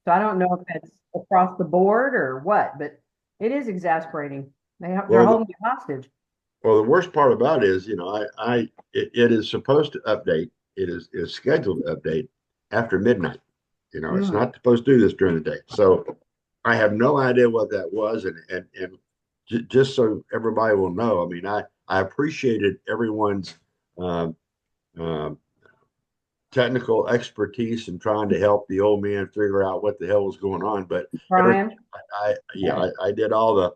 So I don't know if that's across the board or what, but it is exasperating. They're Well, holding you hostage. well, the worst part about it is, it is supposed to update. It is scheduled to update after midnight. It's Mm. not supposed to do this during the day. So I have no idea what that was, and just so everybody will know, I mean, I appreciated everyone's um, um, technical expertise in trying to help the old man figure out what the hell was going on. But every Brian, I did all the,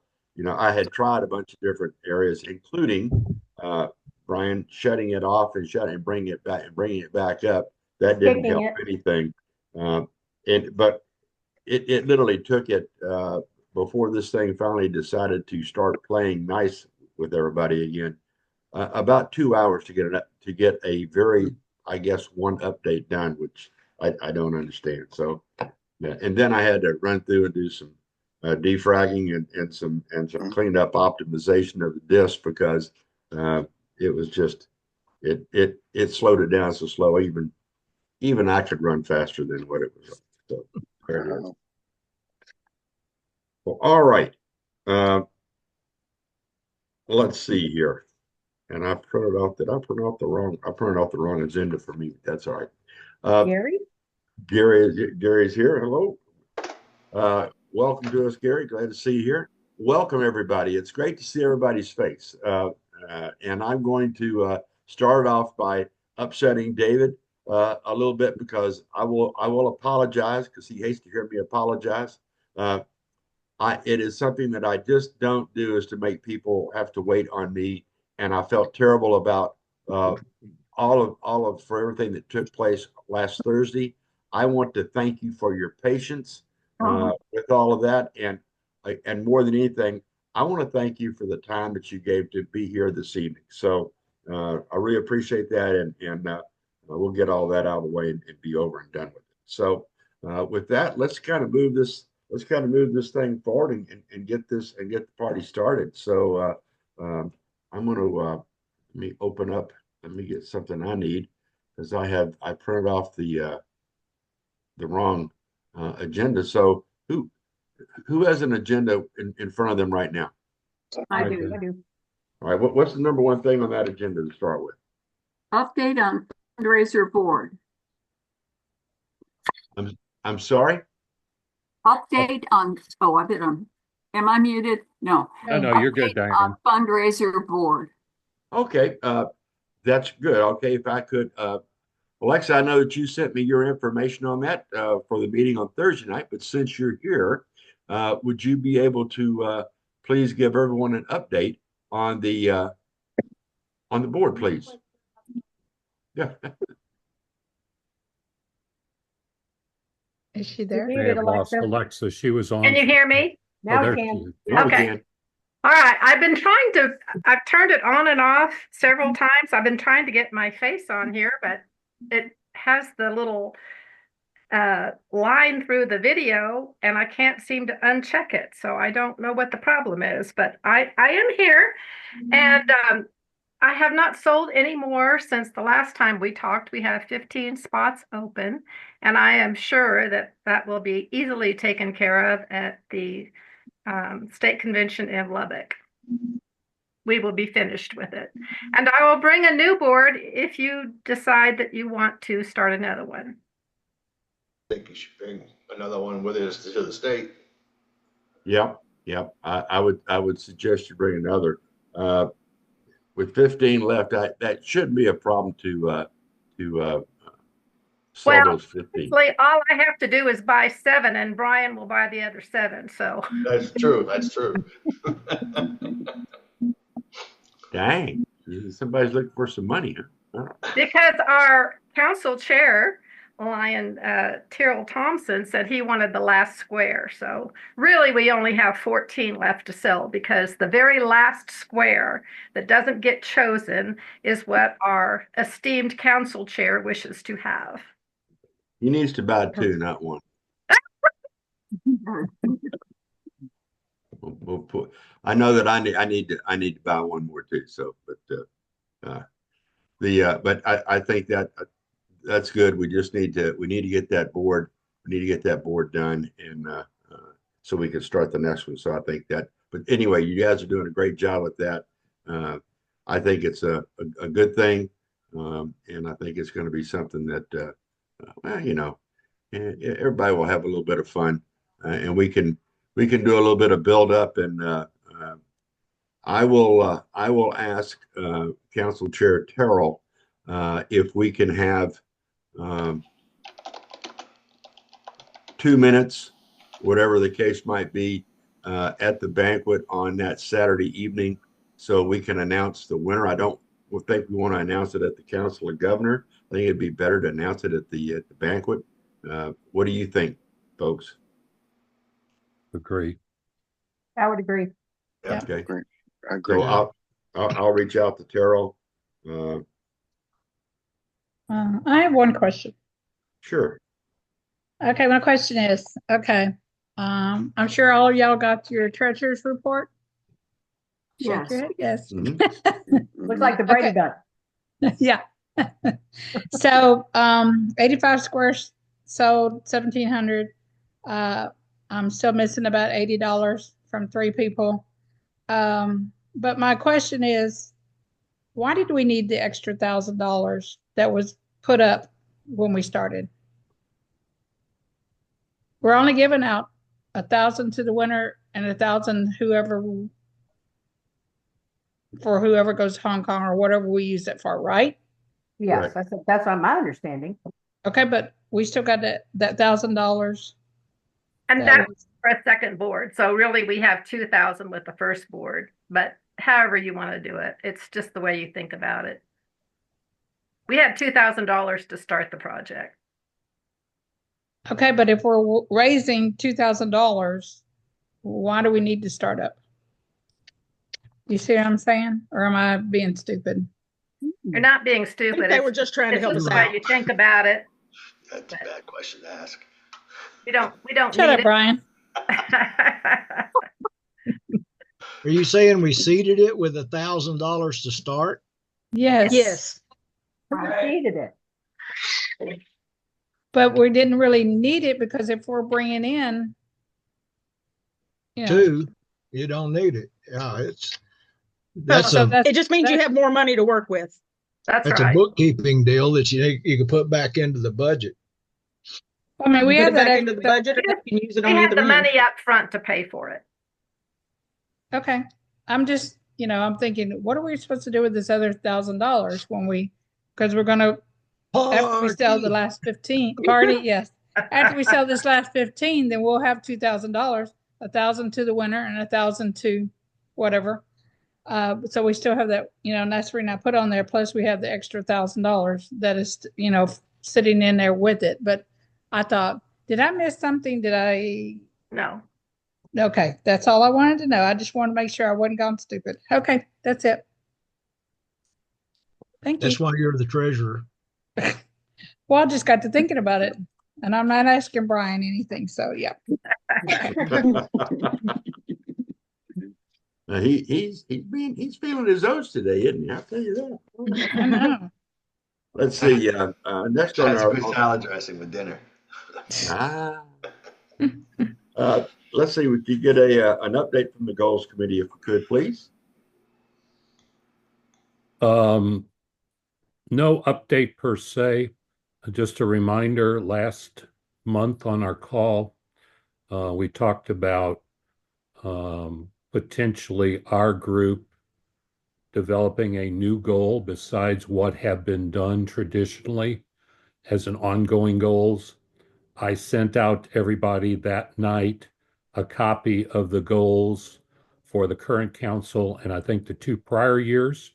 I had tried a bunch of different areas, including uh, Brian shutting it off and shutting and bringing it back up. That didn't kicking help it. anything. But it literally took it before this thing finally decided to start playing nice with everybody again. About 2 hours to get a very, I guess, one update done, which I don't understand. So yeah, and then I had to run through and do some defragging and some cleaned up optimization of the disk because uh, it was just it slowed it down so slow. Even I could run faster than what it was. So there it is. Well, all right. Uh, let's see here. And I printed off. Did I print off the wrong? I printed off the wrong agenda for me. That's all right. Uh, Gary? Gary's here. Hello. Welcome to us, Gary. Glad to see you here. Welcome, everybody. It's great to see everybody's face. And I'm going to start off by upsetting David a little bit because I will apologize because he hates to hear me apologize. Uh, it is something that I just don't do is to make people have to wait on me. And I felt terrible about uh, all of for everything that took place last Thursday. I want to thank you for your patience with all of that, and more than anything, I want to thank you for the time that you gave to be here this evening. So I really appreciate that, and we'll get all that out of the way and be over and done with it. So with that, let's kind of move this. Let's kind of move this thing forward and get this and get the party started. So I'm going to let me open up. Let me get something I need because I printed off the wrong agenda. So who has an agenda in front of them right now? I I do. do. I do. All right, what's the number one thing on that agenda to start with? Update on fundraiser board. I'm sorry. Update on, oh, I've been on, am I muted? No. No, you're good, Update on Diane. fundraiser board. Okay, that's good. Okay, if I could, Alexa, I know that you sent me your information on that for the meeting on Thursday night, but since you're here, would you be able to please give everyone an update on the board, please? Yeah. Is she You're there? May muted, have lost Alexa. Alexa. She was on. Can you hear me? Oh, Now we there she can. is. Yeah, we Okay. can. All right. I've turned it on and off several times. I've been trying to get my face on here, but it has the little line through the video and I can't seem to uncheck it. So I don't know what the problem is, but I am here and I have not sold any more since the last time we talked. We have 15 spots open, and I am sure that that will be easily taken care of at the state convention in Lubbock. We will be finished with it. And I will bring a new board if you decide that you want to start another one. I think you should bring another one with us to the state. Yep, yep. I would suggest you bring another. With 15 left, that shouldn't be a problem to sell Well, those 15. actually, all I have to do is buy 7, and Brian will buy the other 7. So That's true. That's true. Dang, somebody's looking for some money, huh? because our council chair, Lion Tyrrell Thompson, said he wanted the last square. So really, we only have 14 left to sell because the very last square that doesn't get chosen is what our esteemed council chair wishes to have. He needs to buy 2, not 1. We'll put, I know that I need to buy 1 more too. So, but I think that that's good. We need to get that board we need to get that board done and so we can start the next one. So I think that, but anyway, you guys are doing a great job with that. I think it's a good thing. And I think it's going to be something that, well, you know, everybody will have a little bit of fun, and we can do a little bit of build up. And I will ask Council Chair Terrell if we can have 2 minutes, whatever the case might be, at the banquet on that Saturday evening, so we can announce the winner. I don't think we want to announce it at the Council of Governor. I think it'd be better to announce it at the banquet. What do you think, folks? Agree. I would agree. Yeah. Okay. I agree. So I'll reach out to Terrell. I have one question. Sure. Okay, my question is, okay, I'm sure all of y'all got your treasurer's report. Shake your head, yes. Mhm. Looks like the Brady Okay. Bunch. Yeah. So, 85 squares sold, 1,700. I'm still missing about $80 from 3 people. But my question is, why did we need the extra $1,000 that was put up when we started? We're only giving out 1,000 to the winner and 1,000 for whoever goes to Hong Kong or whatever we use it for, right? Yes, that's on my understanding. Okay, but we still got that $1,000. And That that's was- for a second board. So really we have 2,000 with the first board, but however you want to do it, it's just the way you think about it. We had $2,000 to start the project. Okay, but if we're raising $2,000, why do we need to start up? You see what I'm saying? Or am I being stupid? You're not being I stupid. think they It's- were just trying to it's help just us the way out. you think about it. That's a bad question to ask. We don't Shut need up, Brian. it. Are you saying we seeded it with $1,000 to start? Yes. Yes. I needed it. But we didn't really need it because if we're bringing in, you know, 2, you don't need it. Yeah, that's so a It just means you have more money to work with. That's that's a right. bookkeeping deal that you can put back into the budget. I mean, we Put have it back that into the extra- budget and you can use it We on had either the end. money up front to pay for it. Okay. I'm just, I'm thinking, what are we supposed to do with this other $1,000 because we're going to, after we sell the Party. last 15 party, yes. After we sell this last 15, then we'll have $2,000, 1,000 to the winner and 1,000 to whatever. So we still have that, and that's the reason I put on there. Plus we have the extra $1,000 that is, sitting in there with it. But I thought, did I miss something? No. Okay. That's all I wanted to know. I just wanted to make sure I wasn't gone stupid. Okay. That's it. Thank you. That's why you're the treasurer. Well, I just got to thinking about it, and I'm not asking Brian anything. So yeah. He's feeling his oats today, isn't he? I'll tell you that. I know. Let's see. Next on That's our good salad dressing with dinner. let's see. We could get an update from the goals committee if we could, please. No update per se. Just a reminder, last month on our call, we talked about potentially our group developing a new goal besides what have been done traditionally as an ongoing goals. I sent out to everybody that night a copy of the goals for the current council and I think the 2 prior years.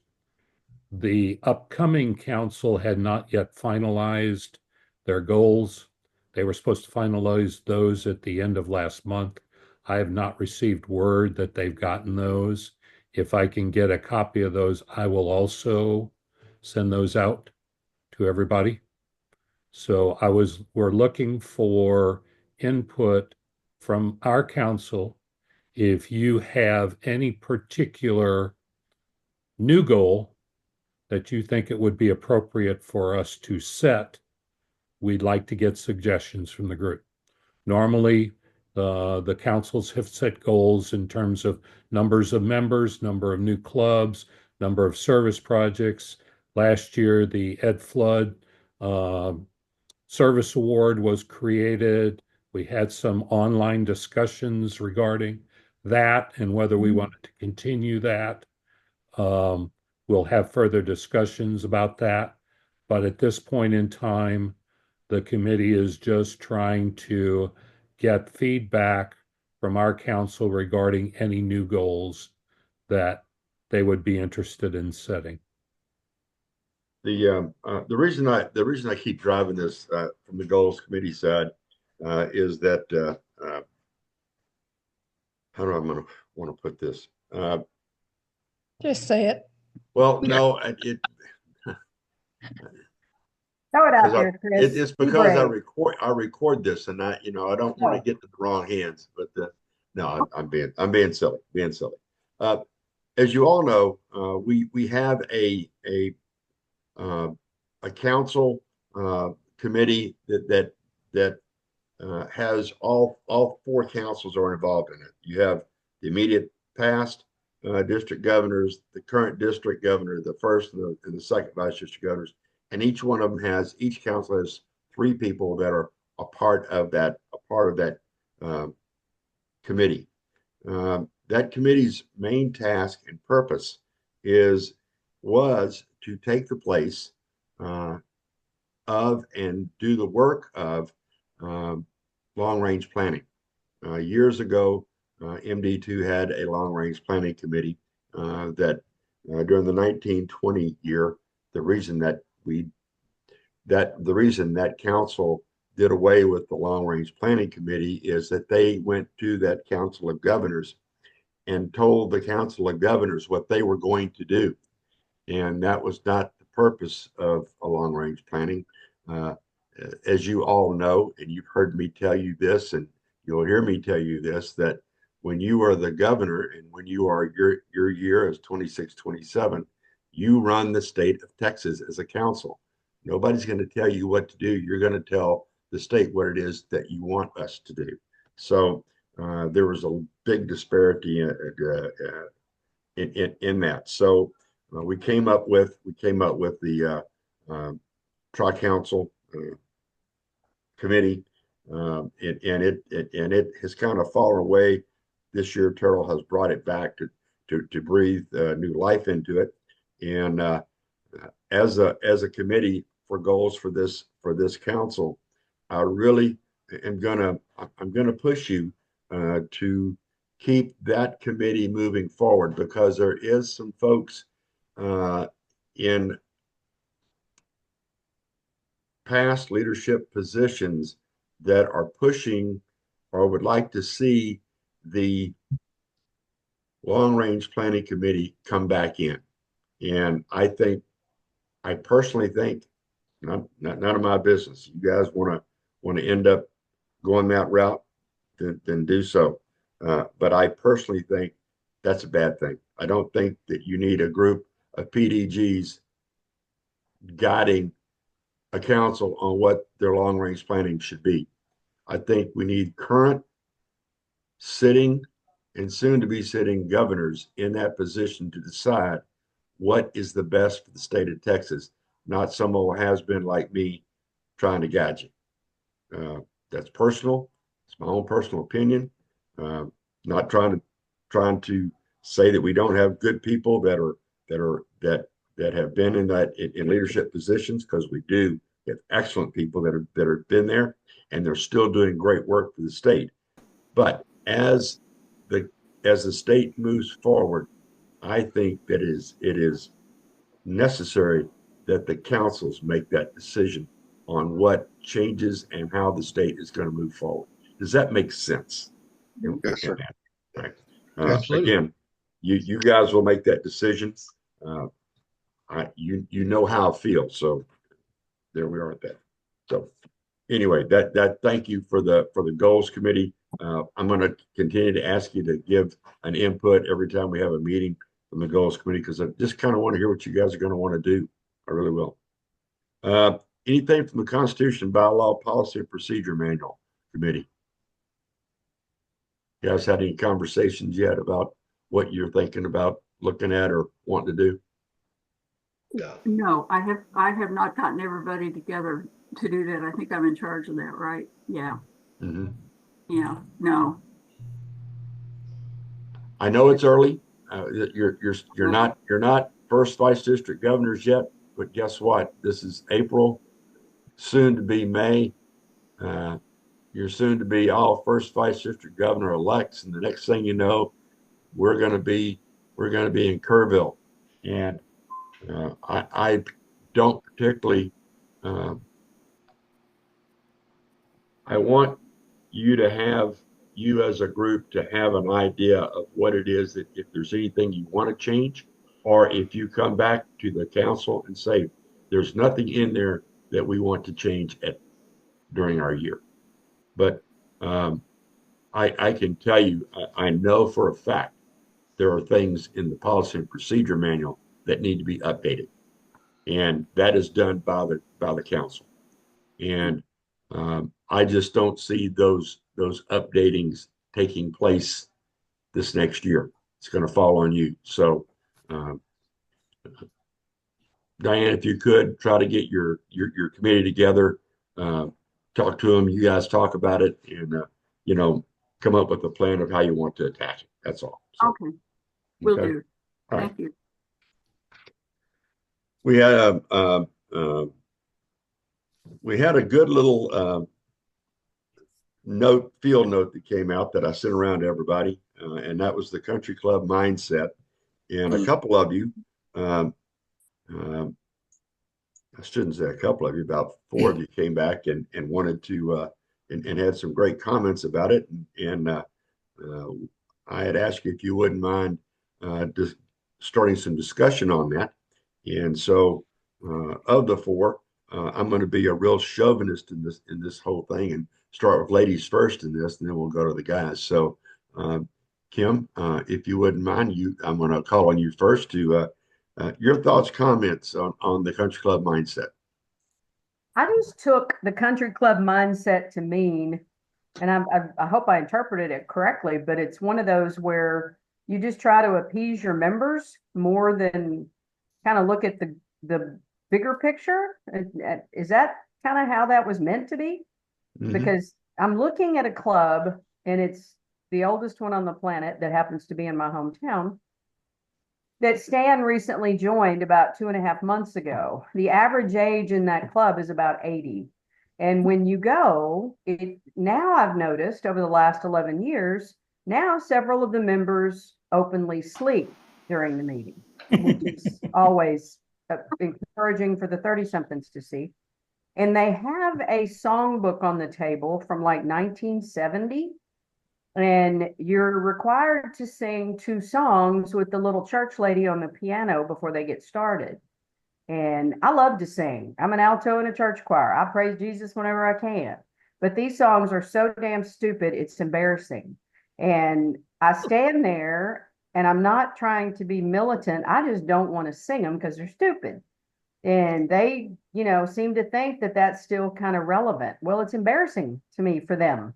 The upcoming council had not yet finalized their goals. They were supposed to finalize those at the end of last month. I have not received word that they've gotten those. If I can get a copy of those, I will also send those out to everybody. So we're looking for input from our council. If you have any particular new goal that you think it would be appropriate for us to set, we'd like to get suggestions from the group. Normally, the councils have set goals in terms of numbers of members, number of new clubs, number of service projects. Last year, the Ed Flood Service Award was created. We had some online discussions regarding that and whether we wanted to continue that. We'll have further discussions about that. But at this point in time, the committee is just trying to get feedback from our council regarding any new goals that they would be interested in setting. The reason I keep driving this from the goals committee side is that how do I want to put this? Just say it. Well, no, it Throw it out 'cause there, Chris. it's Be because I brave. record this, and I don't want to get to the wrong hands. But no, I'm being silly, as you all know, we have a council committee that has all four councils are involved in it. You have the immediate past district governors, the current district governor, the first and the second vice district governors, and each council has three people that are a part of that committee. That committee's main task and purpose was to take the place of and do the work of long-range planning. Years ago, MD2 had a long-range planning committee that during the 1920 year, the reason that council did away with the long-range planning committee is that they went to that council of governors and told the council of governors what they were going to do. And that was not the purpose of a long-range planning. As you all know, and you've heard me tell you this, and you'll hear me tell you this, that when you are the governor and when you are your year is 26, 27, you run the state of Texas as a council. Nobody's going to tell you what to do. You're going to tell the state what it is that you want us to do. So there was a big disparity in that. So we came up with the tri-council committee, and it has kind of fallen away. This year, Terrell has brought it back to breathe new life into it. And as a committee for goals for this council, I really am gonna push you to keep that committee moving forward, because there is some folks in past leadership positions that are pushing or would like to see the long-range planning committee come back in. And I personally think, none of my business. You guys want to end up going that route, then do so. But I personally think that's a bad thing. I don't think that you need a group of PDGs guiding a council on what their long-range planning should be. I think we need current sitting and soon to be sitting governors in that position to decide what is the best for the state of Texas, not some old has-been like me trying to guide you. That's personal. It's my own personal opinion. Not trying to say that we don't have good people that have been in leadership positions, because we do. We have excellent people that have been there, and they're still doing great work for the state. But as the state moves forward, I think that it is necessary that the councils make that decision on what changes and how the state is going to move forward. Does that make sense? Yes, sir. Right. Absolutely. Again, you guys will make that decision. You know how I feel, so there we are at that. So anyway, that thank you for the goals committee. I'm going to continue to ask you to give an input every time we have a meeting from the goals committee, because I just kind of want to hear what you guys are going to want to do. I really will. Anything from the Constitution, bylaw, policy, and procedure manual committee? You guys had any conversations yet about what you're thinking about looking at or wanting to do? No. No, I have not gotten everybody together to do that. I think I'm in charge of that, right? Yeah, Mm-hmm. yeah, no. I know it's early. You're not first vice district governors yet, but guess what? This is April, soon to be May. You're soon to be all first vice district governor elects, and the next thing you know, we're going to be in Kerrville, and I don't particularly. I want you as a group to have an idea of what it is that if there's anything you want to change, or if you come back to the council and say there's nothing in there that we want to change during our year. But I can tell you, I know for a fact there are things in the policy and procedure manual that need to be updated, and that is done by the council. And I just don't see those updatings taking place this next year. It's going to fall on you. So, Diane, if you could try to get your committee together, talk to them. You guys talk about it, and come up with a plan of how you want to attack it. That's all. So, Okay, will okay. do. All right. Thank you. We had a good little field note that came out that I sent around to everybody, and that was the country club mindset. And a couple of you, I shouldn't say a couple of you, about 4 of you came back and wanted to and had some great comments about it. And I had asked you if you wouldn't mind just starting some discussion on that. And so, of the 4, I'm going to be a real chauvinist in this whole thing and start with ladies first in this, and then we'll go to the guys. So, Kim, if you wouldn't mind, I'm going to call on you first to your thoughts, comments on the country club mindset. I just took the country club mindset to mean, and I hope I interpreted it correctly, but it's one of those where you just try to appease your members more than kind of look at the bigger picture. Is that kind of how that was meant to be? Mm-hmm. Because I'm looking at a club, and it's the oldest one on the planet that happens to be in my hometown, that Stan recently joined about 2.5 months ago. The average age in that club is about 80. And when you go, now I've noticed over the last 11 years, now several of the members openly sleep during the meeting, which is always encouraging for the 30-somethings to see. And they have a songbook on the table from like 1970. And you're required to sing 2 songs with the little church lady on the piano before they get started. And I love to sing. I'm an alto in a church choir. I praise Jesus whenever I can. But these songs are so damn stupid, it's embarrassing. And I stand there, and I'm not trying to be militant. I just don't want to sing them because they're stupid. And they, seem to think that that's still kind of relevant. Well, it's embarrassing to me for them.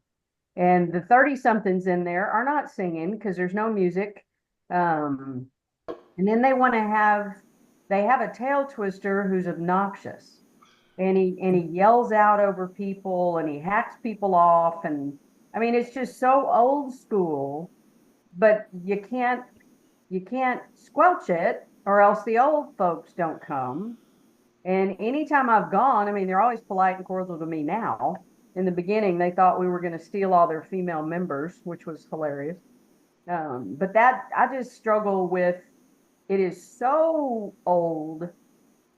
And the 30-somethings in there are not singing because there's no music. And then they have a tail twister who's obnoxious. And he yells out over people, and he hacks people off. And I mean, it's just so old school, but you can't squelch it, or else the old folks don't come. And anytime I've gone, I mean, they're always polite and cordial to me now. In the beginning, they thought we were going to steal all their female members, which was hilarious. But that, I just struggle with, it is so old.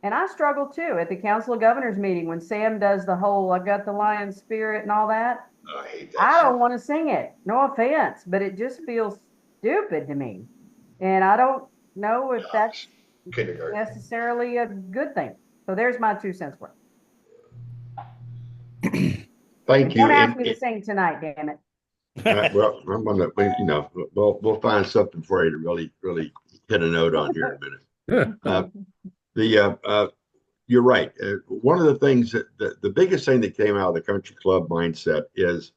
And I struggle too at the Council of Governors meeting when Sam does the whole, I got the lion spirit and all that. I hate that. I don't want to sing it. No offense, but it just feels stupid to me. And I don't know if that's Kindergarten. necessarily a good thing. So there's my 2 cents worth. Thank you. Don't ask me to sing tonight, damn it. Well, I'm gonna, we'll find something for you to really hit a note on here in a minute. You're right. One of the things that the biggest thing that came out of the country club mindset is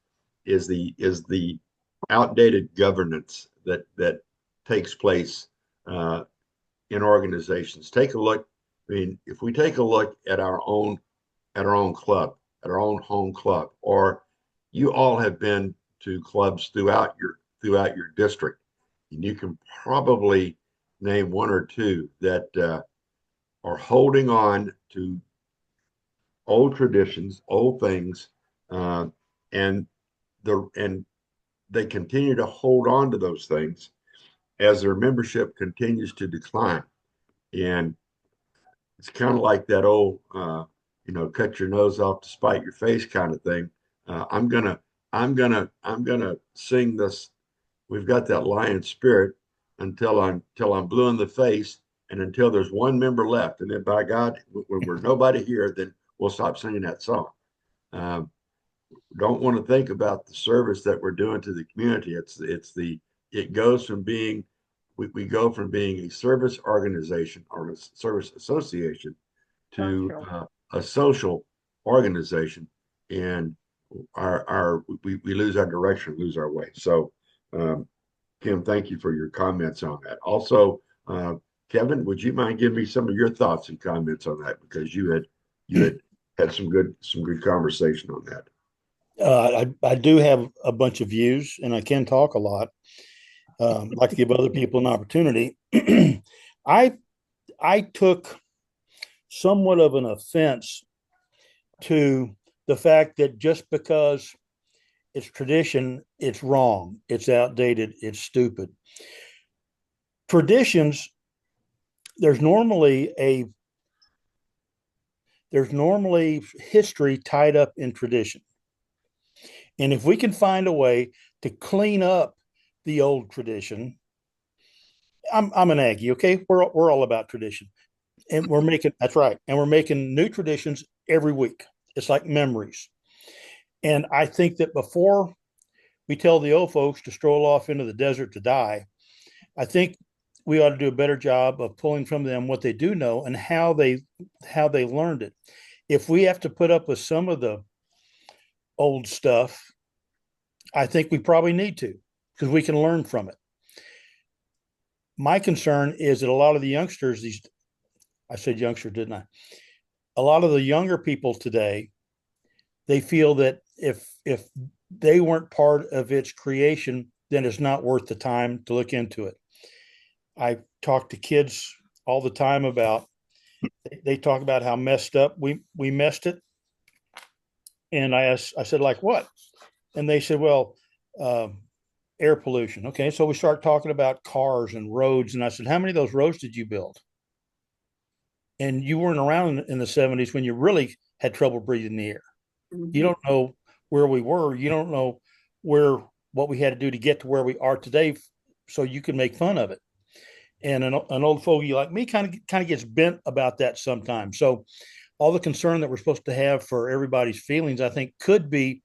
the outdated governance that takes place in organizations. Take a look. I mean, if we take a look at our own club, at our own home club, or you all have been to clubs throughout your district, and you can probably name one or two that are holding on to old traditions, old things, and they continue to hold on to those things as their membership continues to decline. And it's kind of like that old, cut your nose off to spite your face kind of thing. I'm gonna sing this. We've got that lion spirit until I'm blue in the face, and until there's one member left, and then by God, when we're nobody here, then we'll stop singing that song. Don't want to think about the service that we're doing to the community. It goes from being we go from being a service organization or a service association to a social organization, and we lose our direction, lose our way. So, Kim, thank you for your comments on that. Also, Kevin, would you mind giving me some of your thoughts and comments on that, because you had some good conversation on that. I do have a bunch of views, and I can talk a lot. Like to give other people an opportunity. I took somewhat of an offense to the fact that just because it's tradition, it's wrong, it's outdated, it's stupid. Traditions, there's normally history tied up in tradition. And if we can find a way to clean up the old tradition, I'm an Aggie, okay? We're all about tradition. And that's right. And we're making new traditions every week. It's like memories. And I think that before we tell the old folks to stroll off into the desert to die, I think we ought to do a better job of pulling from them what they do know and how they learned it. If we have to put up with some of the old stuff, I think we probably need to, because we can learn from it. My concern is that a lot of the youngsters, I said youngsters, didn't I? A lot of the younger people today, they feel that if they weren't part of its creation, then it's not worth the time to look into it. I talk to kids all the time about, they talk about how messed up we messed it. And I said, like what? And they said, well, air pollution. Okay, so we start talking about cars and roads. And I said, how many of those roads did you build? And you weren't around in the 70s when you really had trouble breathing the air. Mm-hmm. You don't know where we were. You don't know what we had to do to get to where we are today, so you can make fun of it. And an old fogey like me kind of gets bent about that sometimes. So all the concern that we're supposed to have for everybody's feelings, I think could be,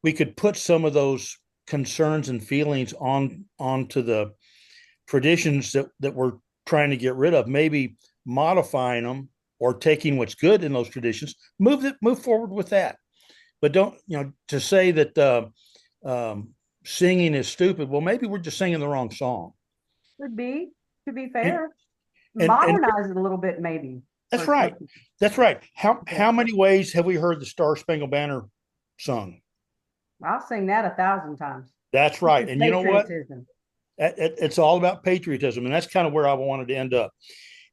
we could put some of those concerns and feelings onto the traditions that we're trying to get rid of, maybe modifying them or taking what's good in those traditions, move forward with that. But don't, to say that singing is stupid. Well, maybe we're just singing the wrong song. Could be, to be fair. Modernize it a little bit, maybe. That's right. That's right. How many ways have we heard the Star Spangled Banner sung? I'll sing that 1,000 times. That's right. And you know what? It's all about patriotism. And that's kind of where I wanted to end up.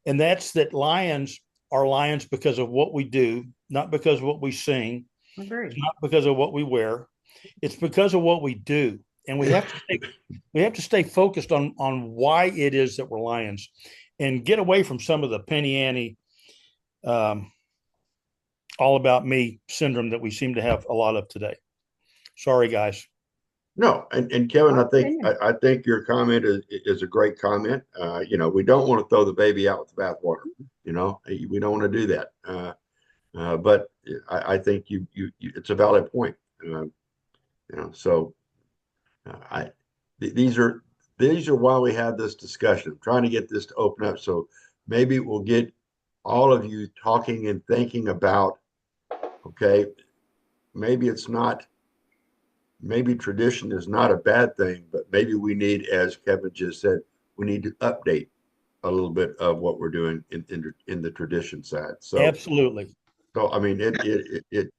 And that's that lions are lions because of what we do, not because of what we sing. Agreed. Not because of what we wear. It's because of what we do. And we have to stay focused on why it is that we're lions, and get away from some of the penny ante, all about me syndrome that we seem to have a lot of today. Sorry, guys. No, and Kevin, I think your comment is a great comment. We don't want to throw the baby out with the bathwater. We don't want to do that. But I think it's a valid point. These are why we have this discussion. I'm trying to get this to open up, so maybe we'll get all of you talking and thinking about, okay, maybe it's not maybe tradition is not a bad thing, but maybe we need, as Kevin just said, we need to update a little bit of what we're doing in the tradition side. So Absolutely. So I mean, this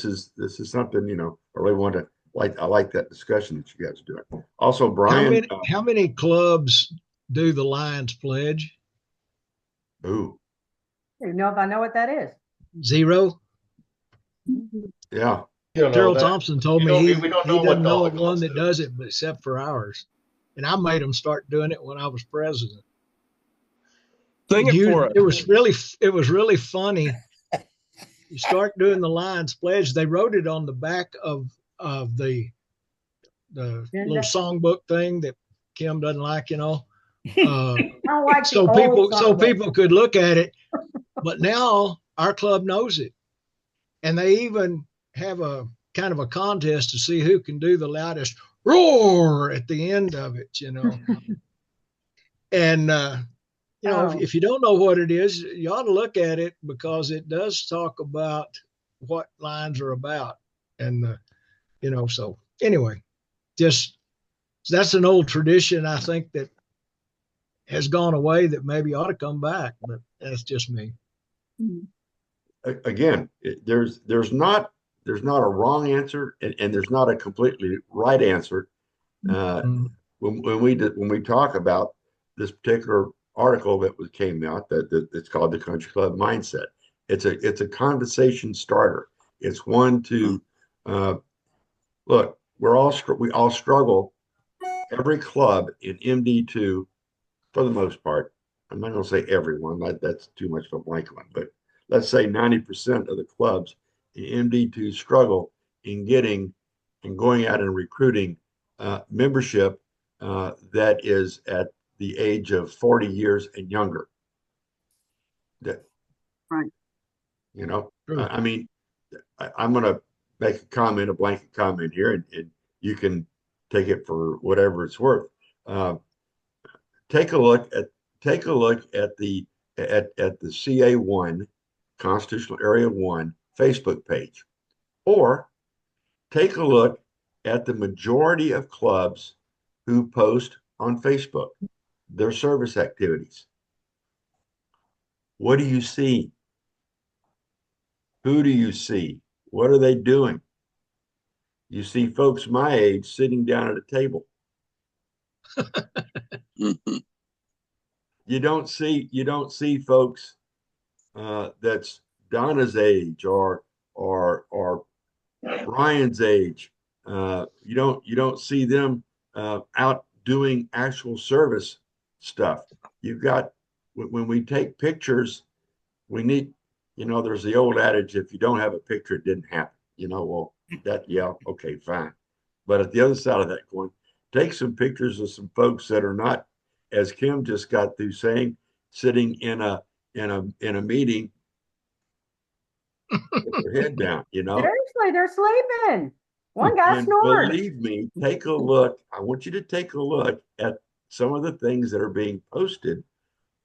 is something, I really want to I like that discussion that you guys are doing. Also, Brian, How many clubs do the Lions Pledge? ooh, You know if I know what that is. 0. yeah, You don't know Gerald that. Thompson told We me don't know he what doesn't know all of the one clubs that do. does it except for ours. And I made him start doing it when I was president. Sing it for us. It was really funny. You start doing the Lions Pledge. They wrote it on the back of the little songbook thing that Kim doesn't like, I don't like the so old so songbook. people could look at it. But now our club knows it, and they even have a kind of a contest to see who can do the loudest roar at the end of it. And if you don't know what it is, you ought to look at it, because it does talk about what lines are about. And so anyway, just that's an old tradition, I think, that has gone away, that maybe ought to come back, but that's just me. again, there's not a wrong answer, and there's not a completely right answer. When we talk about this particular article that came out, that's called the Country Club Mindset, it's a conversation starter. It's one to look. We all struggle. Every club in MD2, for the most part, I'm not going to say everyone. That's too much of a blanket one, but let's say 90% of the clubs in MD2 struggle in getting and going out and recruiting membership that is at the age of 40 years and younger. Right. I mean, I'm going to make a blanket comment here, and you can take it for whatever it's worth. Take a look at the CA1, Constitutional Area 1 Facebook page, or take a look at the majority of clubs who post on Facebook their service activities. What do you see? Who do you see? What are they doing? You see folks my age sitting down at a table. You don't see folks that's Donna's age or Brian's age. You don't see them out doing actual service stuff. You've got, when we take pictures, we need, there's the old adage, if you don't have a picture, it didn't happen. Well, okay, fine. But at the other side of that coin, take some pictures of some folks that are not, as Kim just got through saying, sitting in a meeting with their head down. Seriously, they're sleeping. One guy And snored. believe me, take a look. I want you to take a look at some of the things that are being posted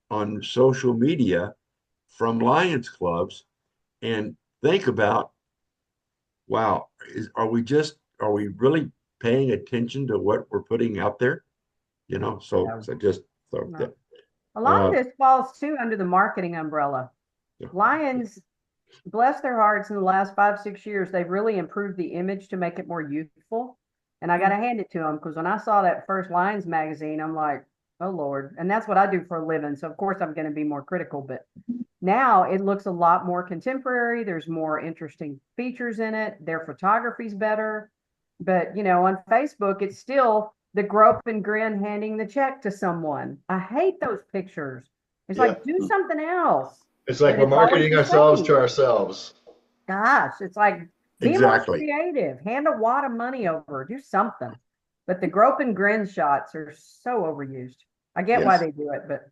on social media from Lions clubs, and think about, wow, are we really paying attention to what we're putting out there? So just so No. A lot of this falls too under the marketing umbrella. Yeah. Lions, bless their hearts, in the last 5-6 years, they've really improved the image to make it more youthful. And I got to hand it to them, because when I saw that first Lions magazine, I'm like, oh Lord. And that's what I do for a living. So of course I'm going to be more critical, but now it looks a lot more contemporary. There's more interesting features in it. Their photography's better. But on Facebook, it's still the grope and grin handing the check to someone. I hate those pictures. It's like, do something else. It's like And we're it's always marketing the ourselves same. to ourselves. Gosh, it's like, be Exactly. more creative. Hand a wad of money over. Do something. But the grope and grin shots are so overused. I get why Yes. they do it, but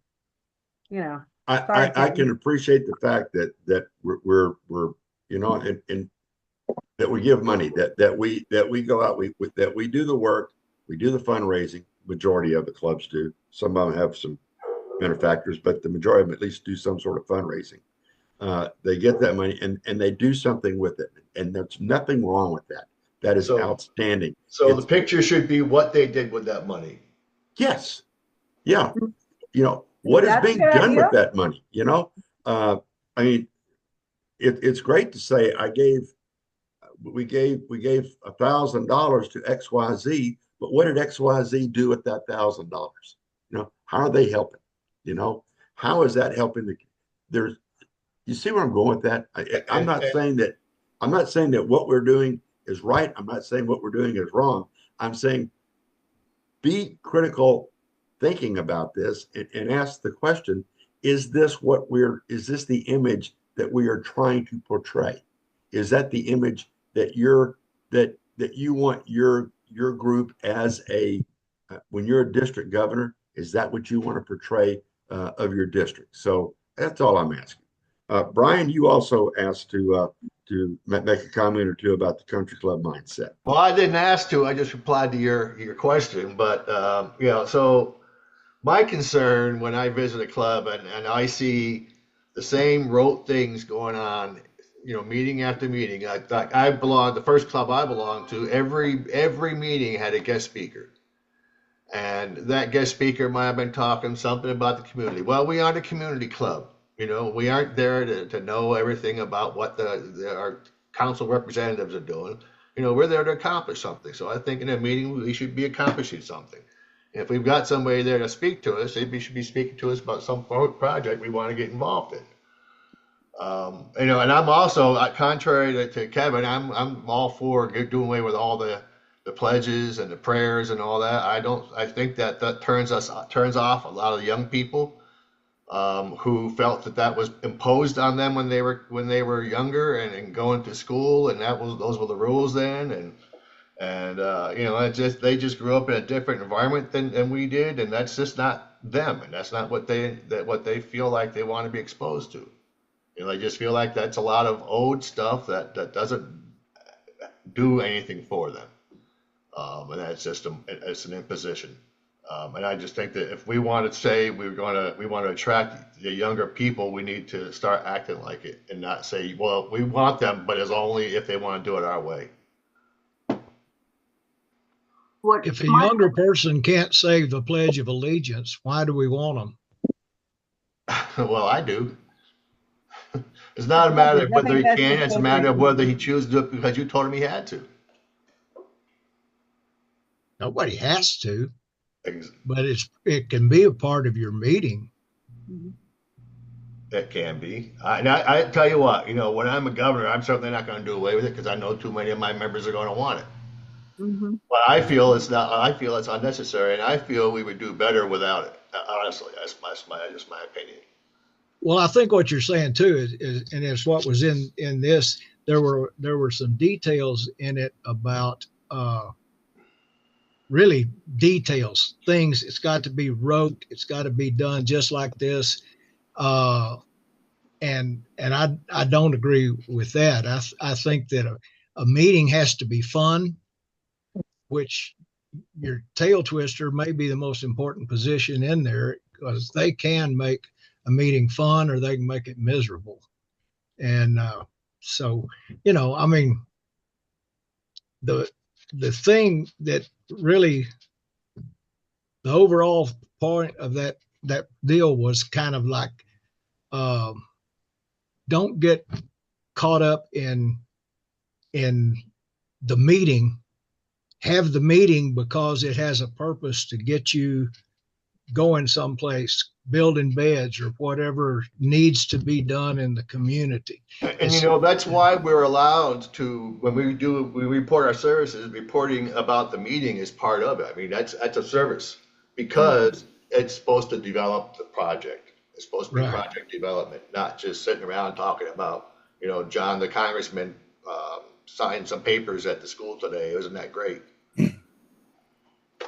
I can appreciate the fact that we're and that we give money, that we go out, that we do the work, we do the fundraising. Majority of the clubs do. Some of them have some benefactors, but the majority of them at least do some sort of fundraising. They get that money and they do something with it, and there's nothing wrong with that. That is So- outstanding. So It's- the picture should be what they did with that money. Yes. Yeah. What is That's a being good done with idea. that money? I mean, it's great to say we gave $1,000 to XYZ, but what did XYZ do with that $1,000? How are they helping? How is that helping you see where I'm going with that? I'm not saying that what we're doing is right. I'm not saying what we're doing is wrong. I'm saying be critical thinking about this and ask the question, is this the image that we are trying to portray? Is that the image that you want your group as when you're a district governor? Is that what you want to portray of your district? So that's all I'm asking. Brian, you also asked to make a comment or two about the country club mindset. Well, I didn't ask to. I just replied to your question. But so my concern when I visit a club and I see the same rote things going on, meeting after meeting. The first club I belonged to, every meeting had a guest speaker. And that guest speaker might have been talking something about the community. Well, we aren't a community club. We aren't there to know everything about what our council representatives are doing. We're there to accomplish something. So I think in a meeting, we should be accomplishing something. If we've got somebody there to speak to us, they should be speaking to us about some project we want to get involved in. And I'm also, contrary to Kevin, I'm all for doing away with all the pledges and the prayers and all that. I think that turns off a lot of the young people who felt that was imposed on them when they were younger and going to school, and those were the rules then. And they just grew up in a different environment than we did, and that's just not them, and that's not what they feel like they want to be exposed to. They just feel like that's a lot of old stuff that doesn't do anything for them, and that's just it's an imposition. And I just think that if we want to say we want to attract the younger people, we need to start acting like it and not say, well, we want them, but it's only if they want to do it our way. If a younger person can't say the Pledge of Allegiance, why do we want them? Well, I do. It's not a matter of whether he can, it's a matter of whether he chooses to do it because you told him he had to. Nobody has to, but it can be a part of your meeting. That can be. I tell you what, when I'm a governor, I'm certainly not going to do away with it because I know too many of my members are going to want it. Mm-hmm. But I feel it's not. I feel it's unnecessary, and I feel we would do better without it. Honestly, that's just my opinion. Well, I think what you're saying too is and it's what was in this. There were some details in it about really details, things. It's got to be wrote. It's got to be done just like this. And I don't agree with that. I think that a meeting has to be fun, which your tail twister may be the most important position in there because they can make a meeting fun or they can make it miserable. And so, I mean, the thing that really the overall point of that deal was kind of like, don't get caught up in the meeting. Have the meeting because it has a purpose to get you going someplace, building beds or whatever needs to be done in the community. And that's why we're allowed to, when we report our services, reporting about the meeting is part of it. I mean, that's a service because it's supposed to develop the project. It's supposed to be project development, not just sitting around talking about, John, the congressman, signed some papers at the school today. Isn't that great?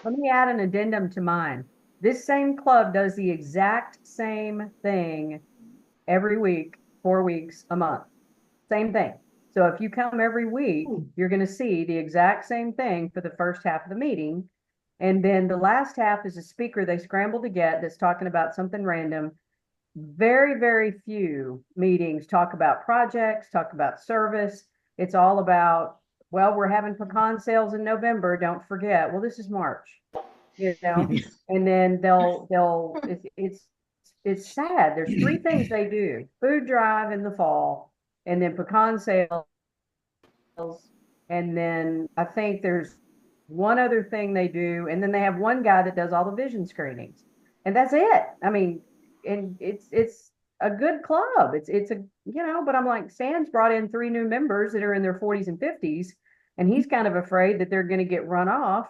Let me add an addendum to mine. This same club does the exact same thing every week, 4 weeks, a month. Same thing. So if you come every week, you're going to see the exact same thing for the first half of the meeting. And then the last half is a speaker they scramble to get that's talking about something random. Very, very few meetings talk about projects, talk about service. It's all about well, we're having pecan sales in November, don't forget. Well, this is March, and then it's sad. There's three things they do: food drive in the fall, and then pecan sales, and then I think there's one other thing they do, and then they have one guy that does all the vision screenings, and that's it. I mean, and it's a good club. It's a but I'm like, Sam's brought in three new members that are in their 40s and 50s, and he's kind of afraid that they're going to get run off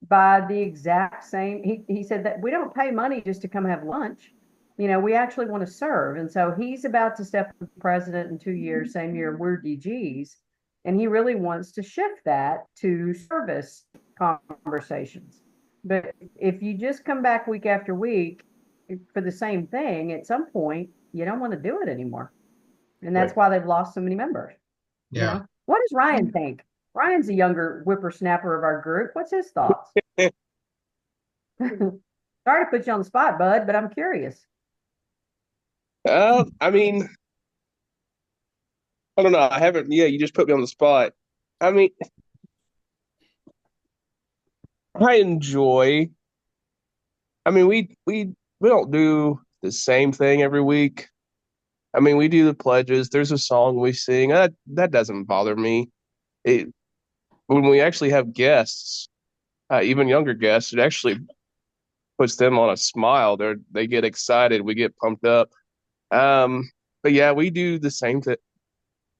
by the exact same. He said that we don't pay money just to come have lunch. We actually want to serve. And so he's about to step as president in 2 years, same year we're DGs. And he really wants to shift that to service conversations. But if you just come back week after week for the same thing, at some point, you don't want to do it anymore. And that's why they've lost so many members. Yeah. What does Ryan think? Ryan's a younger whippersnapper of our group. What's his thoughts? Sorry to put you on the spot, bud, but I'm curious. I mean, I don't know. I haven't. Yeah, you just put me on the spot. I mean, I enjoy. I mean, we don't do the same thing every week. I mean, we do the pledges. There's a song we sing. That doesn't bother me. When we actually have guests, even younger guests, it actually puts them on a smile. They get excited. We get pumped up. But yeah, we do the same thing,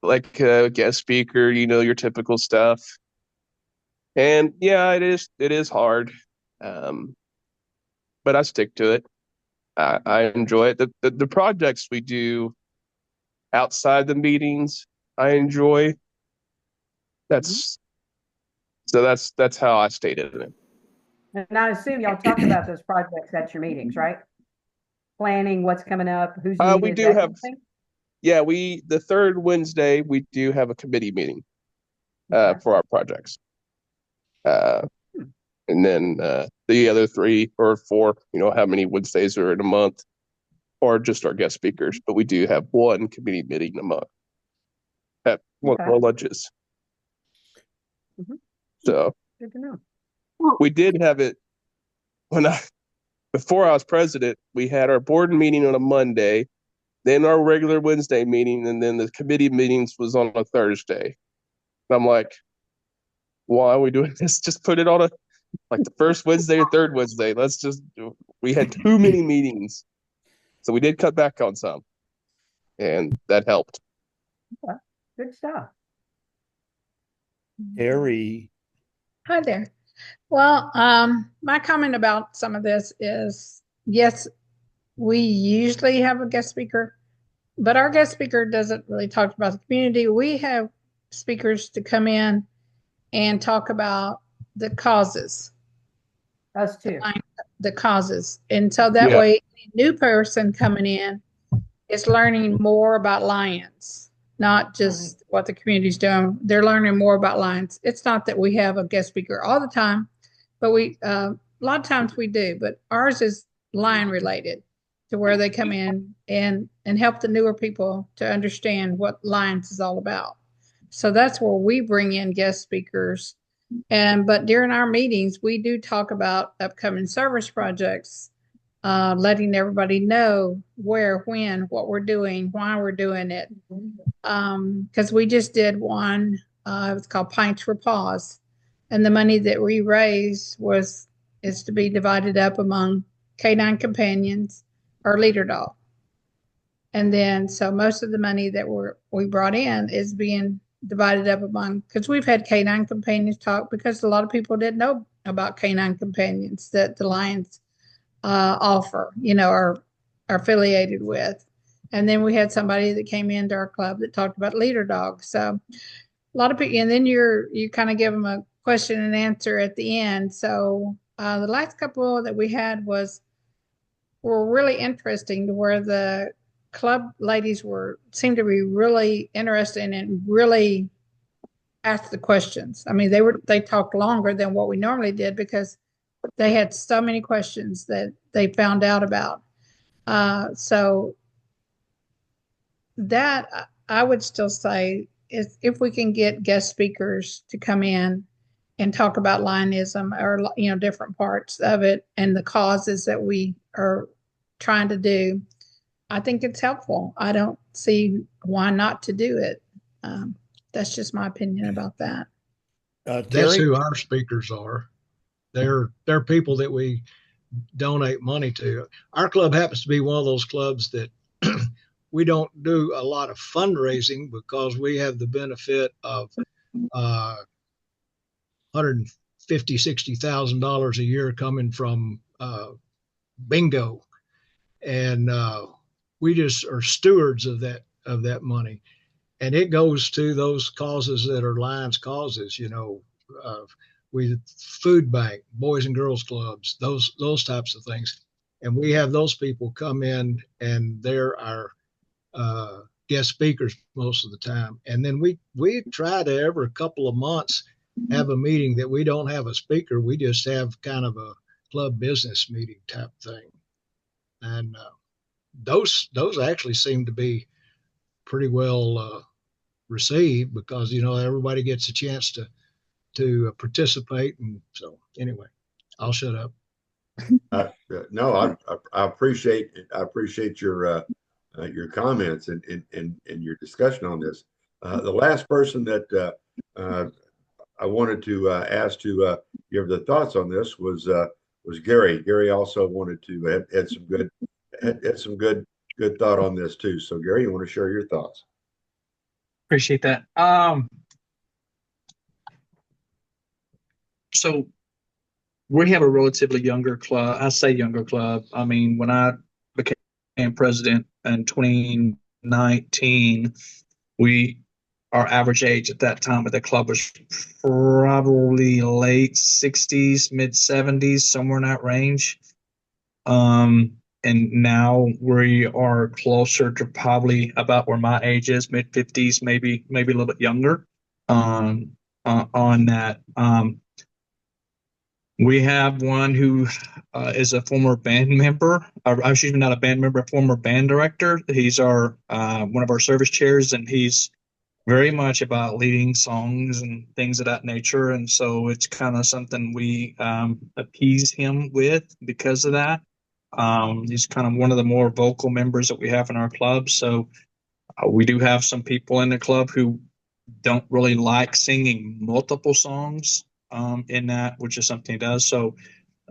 like guest speaker, your typical stuff. And yeah, it is hard. But I stick to it. I enjoy it. The projects we do outside the meetings, I enjoy. That's how I stated it. And I assume y'all talk about those projects at your meetings, right? Planning what's coming up, who's needed. We do have, yeah, the third Wednesday, we do have a committee meeting for our projects. And then the other 3 or 4, how many Wednesdays are in a month, or just our guest speakers. But we do have one committee meeting a month at one of our lunches. So good to know. We did have it before I was president. We had our board meeting on a Monday, then our regular Wednesday meeting, and then the committee meetings was on a Thursday. And I'm like, why are we doing this? Just put it on the first Wednesday or third Wednesday. We had too many meetings. So we did cut back on some, and that helped. Okay. Good stuff. Harry. Hi there. Well, my comment about some of this is, yes, we usually have a guest speaker, but our guest speaker doesn't really talk about the community. We have speakers to come in and talk about the causes. Us too. The causes. And so that way, a new person coming in is learning more about lions, not just what the community's doing. They're learning more about lions. It's not that we have a guest speaker all the time, but a lot of times we do, but ours is lion related, to where they come in and help the newer people to understand what lions is all about. So that's where we bring in guest speakers. But during our meetings, we do talk about upcoming service projects, letting everybody know where, when, what we're doing, why we're doing it. Because we just did one, it was called Pints for Paws. And the money that we raised is to be divided up among canine companions or leader dog. And then, so most of the money that we brought in is being divided up among, because we've had canine companions talk, because a lot of people didn't know about canine companions that the Lions offer, are affiliated with. And then we had somebody that came into our club that talked about leader dogs. So a lot of people, and then you kind of give them a question and answer at the end. So the last couple that we had were really interesting, to where the club ladies seemed to be really interested and really asked the questions. I mean, they talked longer than what we normally did, because they had so many questions that they found out about. So that, I would still say, is if we can get guest speakers to come in and talk about Lionism or, different parts of it and the causes that we are trying to do, I think it's helpful. I don't see why not to do it. That's just my opinion about that. That's Terry? who our speakers are. They're people that we donate money to. Our club happens to be one of those clubs that we don't do a lot of fundraising because we have the benefit of $150,000, $60,000 a year coming from bingo, and we just are stewards of that money, and it goes to those causes that are Lions causes. We food bank, boys and girls clubs, those types of things, and we have those people come in, and they're our guest speakers most of the time. And then we try to every couple of months have a meeting that we don't have a speaker. We just have kind of a club business meeting type thing. And those actually seem to be pretty well received because, everybody gets a chance to participate. And so anyway, I'll shut up. No, I appreciate your comments and your discussion on this. The last person that I wanted to ask to give the thoughts on this was Gary. Gary also wanted to add some good thought on this too. So Gary, you want to share your thoughts? Appreciate that. So we have a relatively younger club. I say younger club. I mean, when I became president in 2019, our average age at that time of the club was probably late 60s, mid 70s, somewhere in that range. And now we are closer to probably about where my age is, mid 50s, maybe a little bit younger. On that, we have one who is a former band member. Excuse me, not a band member, a former band director. He's our one of our service chairs, and he's very much about leading songs and things of that nature. And so it's kind of something we appease him with because of that. He's kind of one of the more vocal members that we have in our club. So we do have some people in the club who don't really like singing multiple songs in that, which is something he does. So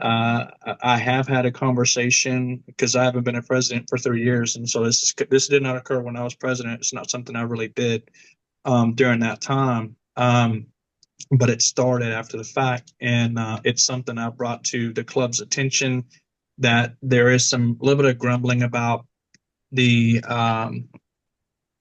I have had a conversation because I haven't been a president for 3 years. And so this did not occur when I was president. It's not something I really did during that time. But it started after the fact. And it's something I brought to the club's attention that there is some little bit of grumbling about the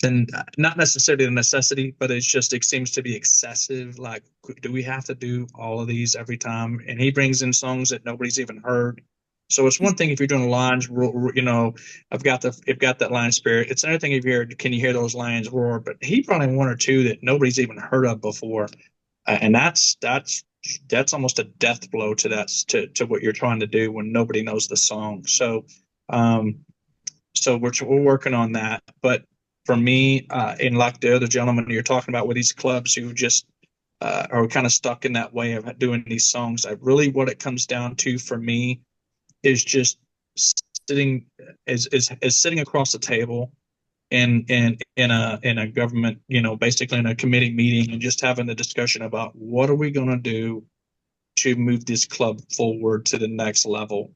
and not necessarily the necessity, but it seems to be excessive. Like, do we have to do all of these every time? And he brings in songs that nobody's even heard. So it's one thing if you're doing lines, I've got that lion spirit. It's another thing if can you hear those lions roar? But he brought in one or two that nobody's even heard of before, and that's almost a death blow to that to what you're trying to do when nobody knows the song. So, so we're working on that, but. For me, and like the other gentleman you're talking about with these clubs who just are kind of stuck in that way of doing these songs, what it comes down to for me is just sitting sitting across the table in a government, basically in a committee meeting and just having the discussion about what are we going to do to move this club forward to the next level.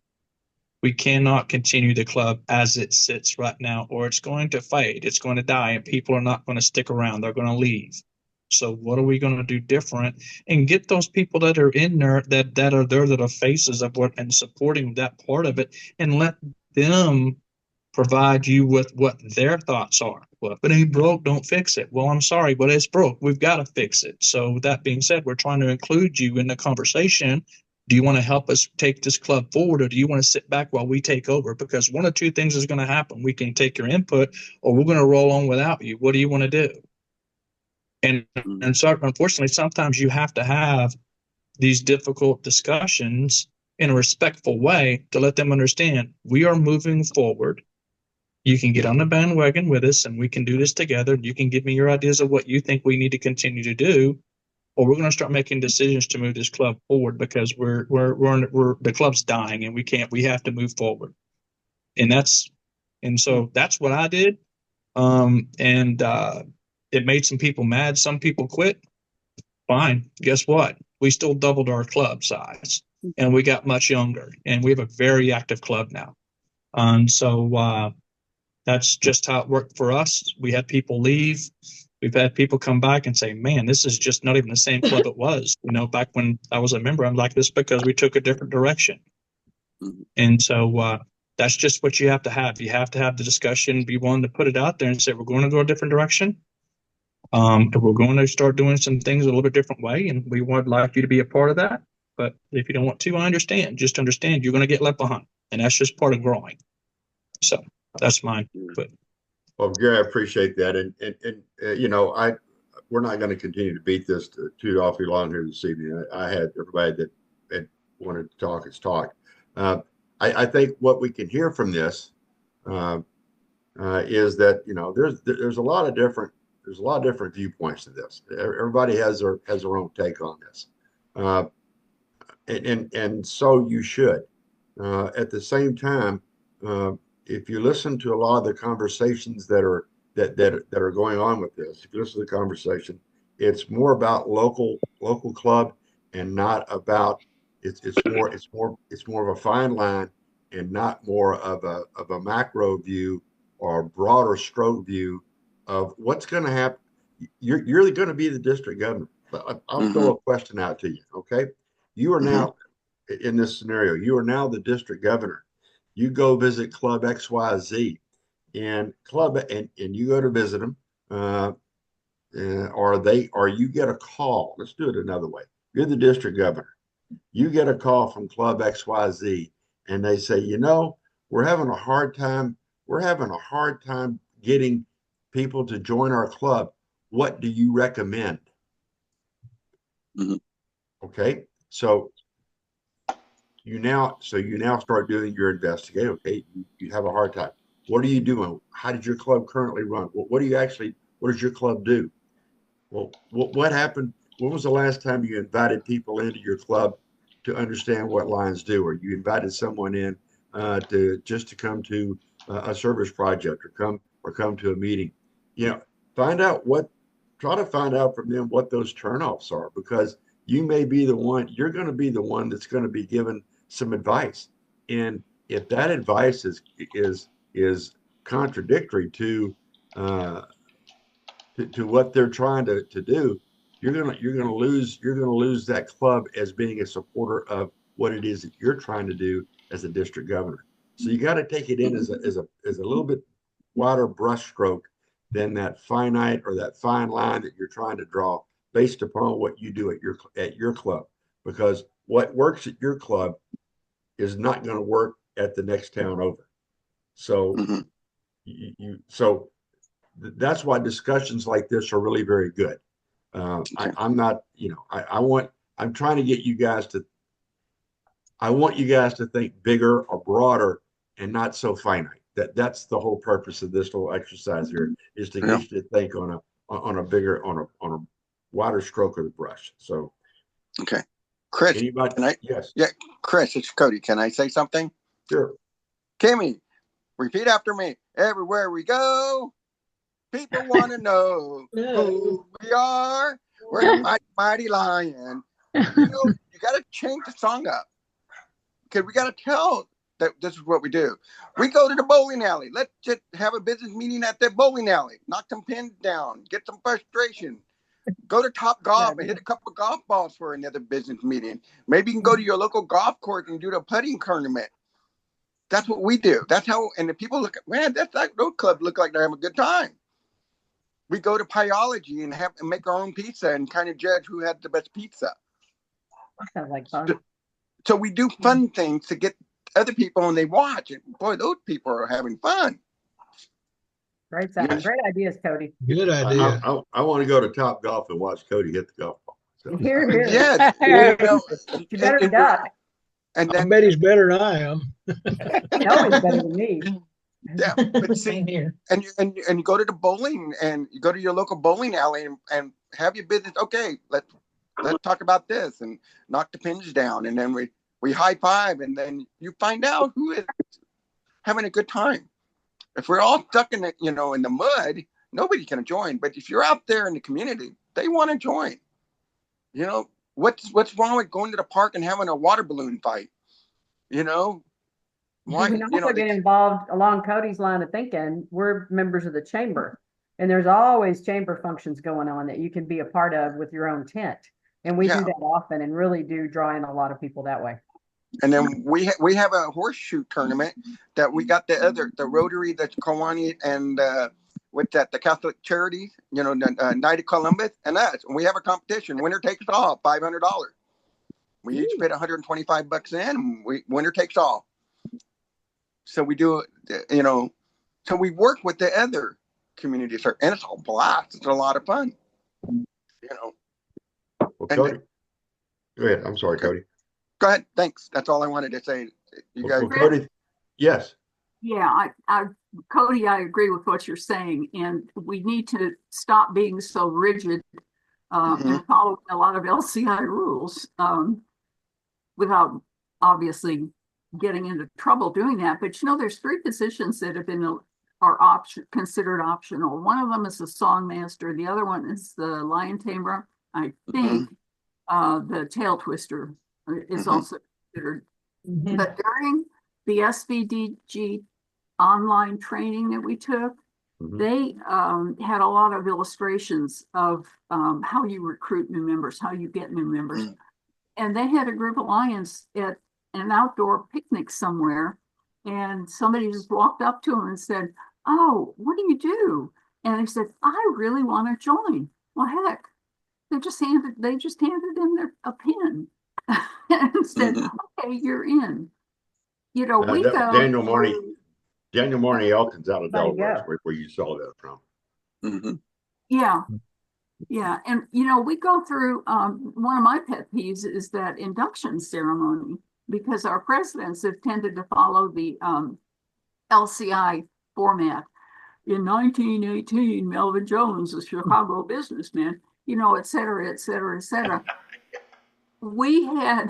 We cannot continue the club as it sits right now, or it's going to fade. It's going to die, and people are not going to stick around. They're going to leave. So what are we going to do different and get those people that are in there that are there that are faces of what and supporting that part of it, and let them provide you with what their thoughts are. Well, if it ain't broke, don't fix it. Well, I'm sorry, but it's broke. We've got to fix it. So with that being said, we're trying to include you in the conversation. Do you want to help us take this club forward, or do you want to sit back while we take over? Because one of two things is going to happen. We can take your input, or we're going to roll on without you. What do you want to do? And so, unfortunately, sometimes you have to have these difficult discussions in a respectful way to let them understand we are moving forward. you can get on the bandwagon with us and we can do this together. You can give me your ideas of what you think we need to continue to do, or we're going to start making decisions to move this club forward because we're the club's dying and we have to move forward. And so that's what I did. It made some people mad. Some people quit. Fine. Guess what? We still doubled our club size and we got much younger and we have a very active club now. And so, that's just how it worked for us. We had people leave. We've had people come back and say, man, this is just not even the same club it was. Back when I was a member, I'm like this because we took a different direction. And so that's just what you have to have. You have to have the discussion, be willing to put it out there and say, we're going to go a different direction. And we're going to start doing some things a little bit different way. And we would like you to be a part of that. But if you don't want to, I understand. Just understand you're going to get left behind. And that's just part of growing. So that's mine. But Well, Gary, I appreciate that. And we're not going to continue to beat this too awfully long here this evening. I had everybody that had wanted to talk has talked. I think what we can hear from this is that there's a lot of different viewpoints to this. Everybody has their own take on this, and so you should. At the same time, if you listen to a lot of the conversations that are going on with this, if you listen to the conversation, it's more about local club and not about it's more of a fine line and not more of a macro view or a broader stroke view of what's going to happen. You're going to be the district governor. But I'll throw a question out to you. Okay, you are now in this scenario. You are now the district governor. You go visit Club XYZ, and you go to visit them, or you get a call. Let's do it another way. You're the district governor. You get a call from Club XYZ, and they say, we're having a hard time. We're having a hard time getting people to join our club. What do you recommend? Okay, so you now start doing your investigation. Okay, you have a hard time. What are you doing? How did your club currently run? What does your club do? Well, what happened? When was the last time you invited people into your club to understand what Lions do, or you invited someone in to come to a service project or come to a meeting? Try to find out from them what those turnoffs are, because you're going to be the one that's going to be given some advice. And if that advice is contradictory to what they're trying to do, you're gonna lose that club as being a supporter of what it is that you're trying to do as a district governor. So you got to take it in as a little bit wider brushstroke than that finite or that fine line that you're trying to draw based upon what you do at your club, because what works at your club is not going to work at the next town over. So that's why discussions like this are really very good. I'm not, I'm trying to get you guys to, I want you guys to think bigger or broader and not so finite. That's the whole purpose of this little exercise here, is to get you to think on a wider stroke of the brush. So, okay, Chris, anybody? Yes. Yeah, Chris, it's Cody. Can I say something? Sure. Kimmy, repeat after me. Everywhere we go, people want to know who we are. We're the mighty, mighty lion. You got to change the song up, because we got to tell that this is what we do. We go to the bowling alley. Let's just have a business meeting at the bowling alley. Knock some pins down. Get some frustration. Go to Top Golf and hit a couple of golf balls for another business meeting. Maybe you can go to your local golf course and do the putting tournament. That's what we do. That's how, and the people look at, man, those clubs look like they're having a good time. We go to Pieology and make our own pizza and kind of judge who had the best pizza. Sounds like fun. So we do fun things to get other people, and they watch, and boy, those people are having fun. Great ideas, Cody. Good idea. I want to go to Top Golf and watch Cody hit the golf ball. So. Here. Yes. You better duck. And I bet he's better than I am. No, he's better than me. Yeah, but see, Same here. and you go to the bowling, and you go to your local bowling alley, and have your business. Okay, let's talk about this, and knock the pins down, and then we high five, and then you find out who is having a good time. If we're all stuck in in the mud, nobody can join. But if you're out there in the community, they want to join. What's wrong with going to the park and having a water balloon fight? Why? You can also get involved along Cody's line of thinking. We're members of the chamber, and there's always chamber functions going on that you can be a part of with your own tent. And we do that often, and really do draw in a lot of people that way. And then we have a horseshoe tournament that we got the Rotary, the Kiwani, and with that the Catholic Charities, the Night of Columbus, and us. And we have a competition. Winner takes all, $500. We each put $125 in, and winner takes all. So we do, so we work with the other communities, and it's a blast. It's a lot of fun, Well, Cody, go ahead. I'm sorry, Cody. Go ahead. Thanks. That's all I wanted to say. You guys. Well, Cody, yes. Yeah, Cody, I agree with what you're saying, and we need to stop being so rigid and follow a lot of LCI rules without obviously getting into trouble doing that. But there's 3 positions that have been considered optional. One of them is the songmaster. The other one is the lion tamer. I think the tail twister is also considered. But during the SVDG online training that we took, they had a lot of illustrations of how you recruit new members, how you get new members. And they had a group of lions at an outdoor picnic somewhere, and somebody just walked up to them and said, "Oh, what do you do?" And they said, "I really want to join." Well, heck, they just handed in a pin and said, "Okay, you're in." We go. Daniel Marnie Elkins out of Delaware, where you saw that from. Yeah. Yeah. And, we go through, one of my pet peeves is that induction ceremony, because our presidents have tended to follow the LCI format. In 1918, Melvin Jones, a Chicago businessman, et cetera, et cetera, et cetera. We had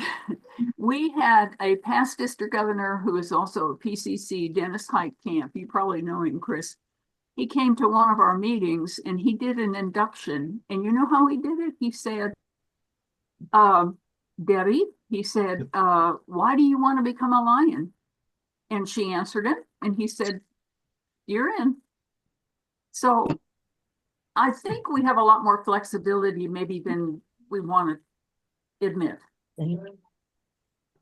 a past district governor who is also a PCC, Dennis Heitkamp. You probably know him, Chris. He came to one of our meetings and he did an induction. And you know how he did it? He said, "Debbie," he said, "why do you want to become a lion?" And she answered him, and he said, "You're in." So I think we have a lot more flexibility maybe than we want to admit.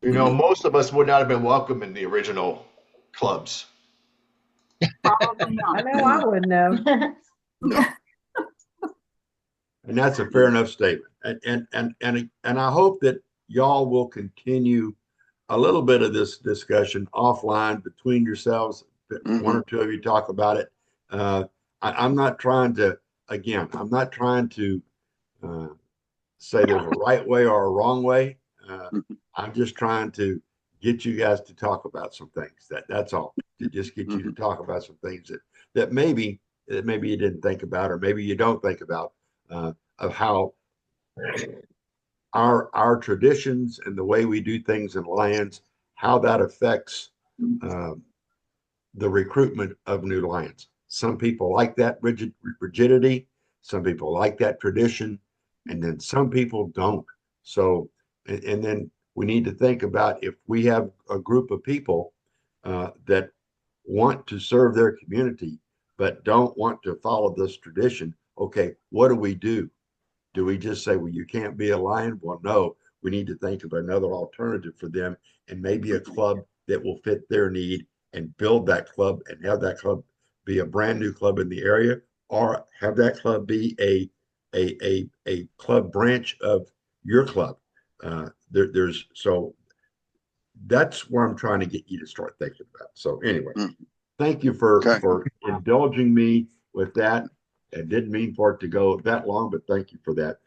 Most of us would not have been welcome in the original clubs. Probably not. I know I wouldn't know. And that's a fair enough statement. And I hope that y'all will continue a little bit of this discussion offline between yourselves. One or two of you talk about it. I'm not trying to say there's a right way or a wrong way. I'm just trying to get you guys to talk about some things. That's all. To just get you to talk about some things that maybe you didn't think about, or maybe you don't think about, of how our traditions and the way we do things in Lions, how that affects the recruitment of new Lions. Some people like that rigidity. Some people like that tradition, and then some people don't. So, and then we need to think about, if we have a group of people that want to serve their community but don't want to follow this tradition, okay, what do? Do we just say, well, you can't be a Lion? Well, no, we need to think of another alternative for them, and maybe a club that will fit their need, and build that club and have that club be a brand new club in the area, or have that club be a club branch of your club. So that's where I'm trying to get you to start thinking about. So anyway, thank you for indulging me with that. I didn't mean for it to go that long, but thank you for that.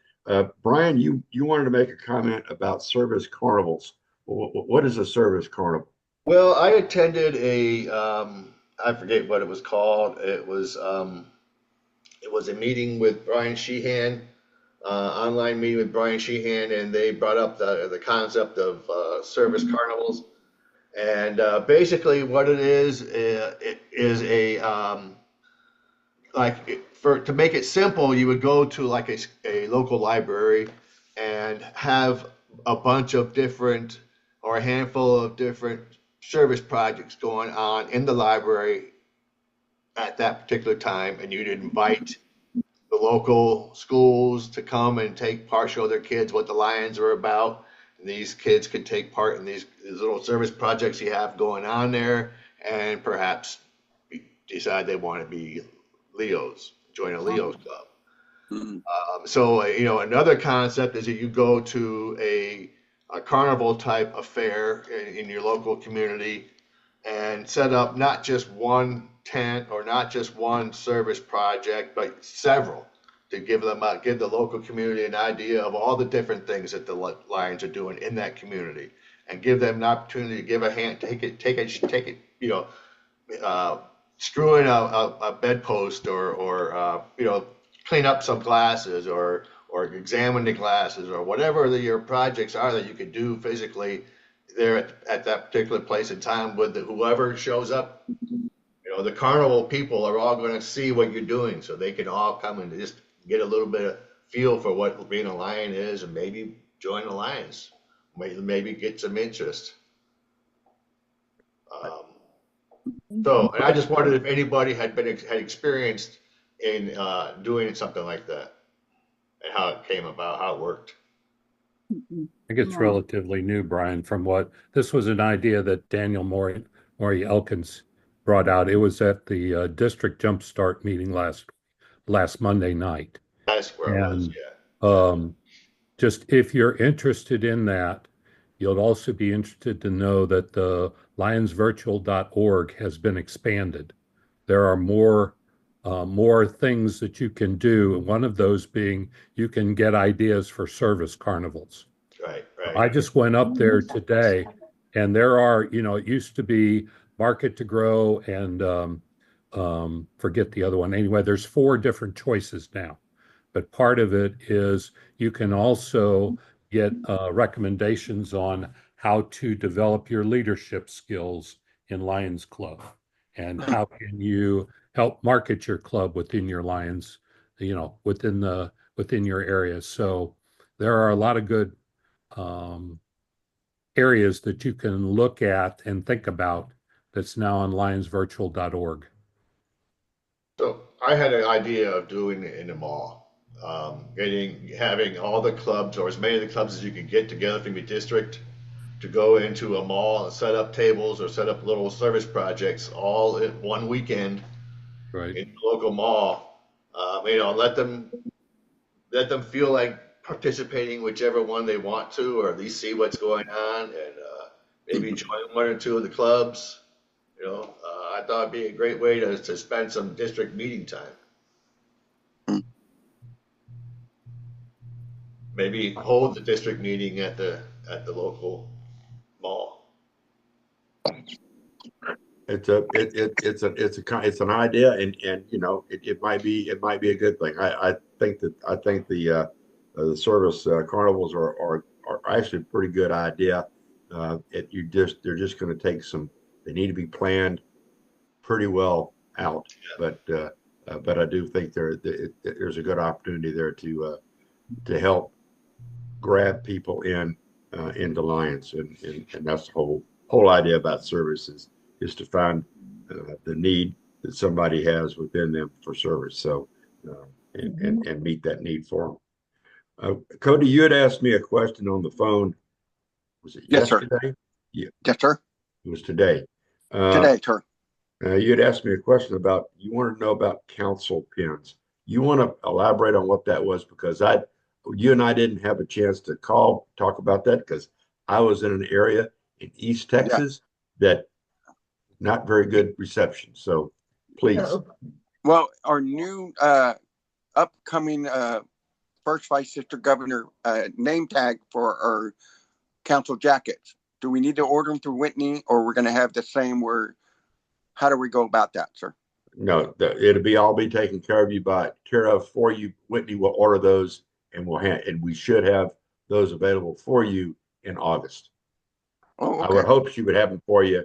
Brian, you wanted to make a comment about service carnivals. What is a service carnival? Well, I attended I forget what it was called. It was a meeting with Brian Sheehan, online meeting with Brian Sheehan, and they brought up the concept of service carnivals. And basically, what it is a to make it simple, you would go to like a local library and have a bunch of different or a handful of different service projects going on in the library at that particular time, and you'd invite the local schools to come and take part, show their kids what the Lions are about. And these kids could take part in these little service projects you have going on there, and perhaps decide they want to be Leos, join a Leos club. So, another concept is that you go to a carnival type affair in your local community and set up not just one tent or not just one service project, but several, to give the local community an idea of all the different things that the Lions are doing in that community, and give them an opportunity to give a hand, take it, screw in a bedpost or clean up some glasses or examine the glasses or whatever your projects are that you could do physically there at that particular place in time with whoever shows up. The carnival people are all going to see what you're doing, so they can all come and just get a little bit of feel for what being a Lion is, and maybe join the Lions, maybe get some interest. So, and I just wondered if anybody had experienced in doing something like that, and how it came about, how it worked. I think it's relatively new, Brian, from what this was an idea that Daniel Maury Elkins brought out. It was at the district jumpstart meeting last Monday night. That's where it was, yeah. Just if you're interested in that, you'll also be interested to know that the lionsvirtual.org has been expanded. There are more things that you can do. One of those being you can get ideas for service carnivals. Right. I just went up there today, and there are, it used to be Market to Grow and forget the other one. Anyway, there's 4 different choices now. But part of it is you can also get recommendations on how to develop your leadership skills in Lions Club, and how can you help market your club within your Lions, within your area. So there are a lot of good areas that you can look at and think about that's now on lionsvirtual.org. So I had an idea of doing it in the mall, having all the clubs, or as many of the clubs as you could get together from your district, to go into a mall and set up tables or set up little service projects all in one weekend, right, in the local mall. Let them feel like participating whichever one they want to, or at least see what's going on, and maybe join 1 or 2 of the clubs. I thought it'd be a great way to spend some district meeting time. Maybe hold the district meeting at the local mall. It's an idea, and it might be a good thing. I think the service carnivals are actually a pretty good idea. They're just going to take they need to be planned pretty well out, but I do think there's a good opportunity there to help grab people into Lions, and that's the whole idea about services, is to find the need that somebody has within them for service. So and meet that need for them. Cody, you had asked me a question on the phone. Was it yesterday? Sir. Yeah. Yes, sir. It was today. Today, sir. You had asked me a question you wanted to know about council pins. You want to elaborate on what that was, because you and I didn't have a chance to talk about that, because I was in an area in East Texas that not very good reception. So please. Well, our new upcoming first vice district governor name tag for our council jackets. Do we need to order them through Whitney, or we're going to have the same where how do we go about that, sir? No, it'll be all be taken care of for you. Whitney will order those, and we should have those available for you in August. Oh, I okay. would hope she would have them for you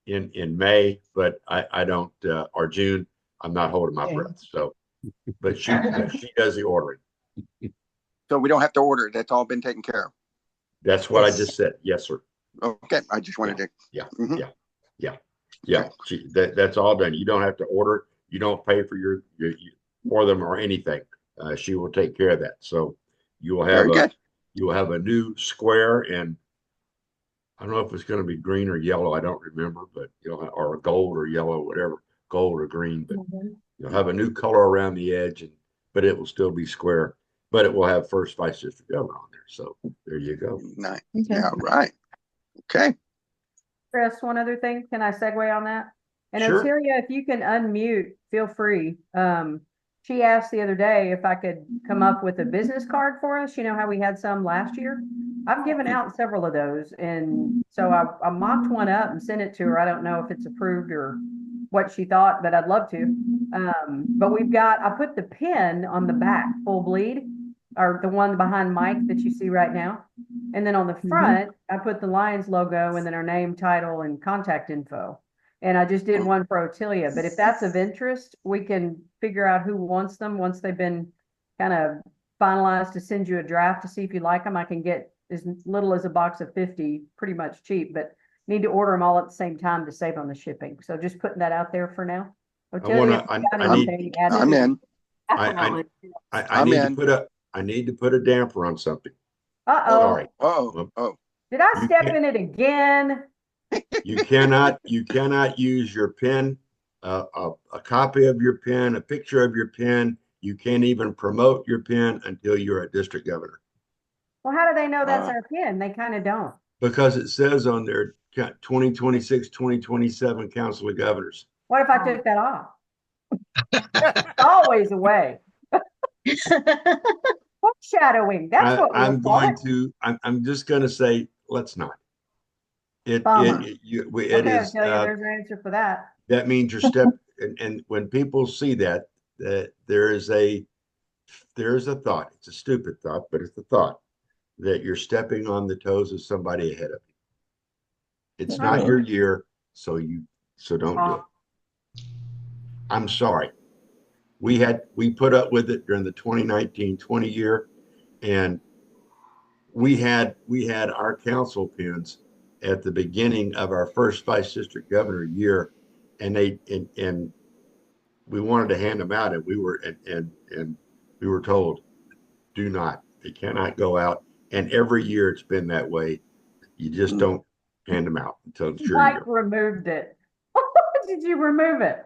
in May, but I don't or June. I'm not holding my breath. So, but she does the ordering. So we don't have to order it. That's all been taken care of. That's what I just said. Yes, sir. Okay, I just wanted to. Yeah, Mhm. yeah. That's all done. You don't have to order. You don't pay for your for them or anything. She will take care of that. So you will have Very good. you will have a new square, and I don't know if it's going to be green or yellow. I don't remember, but or gold or yellow, whatever, gold or green. But you'll have a new color around the edge, but it will still be square. But it will have first vice district governor on there. So there you go. Nice. Yeah, right. Okay. Chris, one other thing, can I segue on that? And Sure. Otelia, if you can unmute, feel free. She asked the other day if I could come up with a business card for us. You know how we had some last year? I've given out several of those, and so I mocked one up and sent it to her. I don't know if it's approved or what she thought, but I'd love to. But I put the pin on the back, full bleed, or the one behind Mike that you see right now. And then on the front, I put the Lions logo and then our name, title, and contact info. And I just did one for Otelia. But if that's of interest, we can figure out who wants them once they've been kind of finalized to send you a draft to see if you like them. I can get as little as a box of 50, pretty much cheap, but need to order them all at the same time to save on the shipping. So just putting that out there for now. Otelia, I'm in. I need to put a damper on something. Uh-oh. Sorry. Oh. Did I step in it again? You cannot use your pen, a copy of your pen, a picture of your pen. You can't even promote your pen until you're a district governor. Well, how do they know that's our pen? They kind of don't. Because it says on their 2026, 2027 Council of Governors. What if I took that off? It's always a way. Foreshadowing. That's what I'm just going to say, let's not. It okay, is. there's an answer for that. That means you're and when people see that there is a thought. It's a stupid thought, but it's a thought that you're stepping on the toes of somebody ahead of you. It's not your year, so don't do it. I'm sorry. We put up with it during the 2019-20 year, and we had our council pins at the beginning of our first vice district governor year, and we wanted to hand them out, and we were told, do not. They cannot go out. And every year it's been that way. You just don't hand them out until it's your Mike year. removed it. Did you remove it?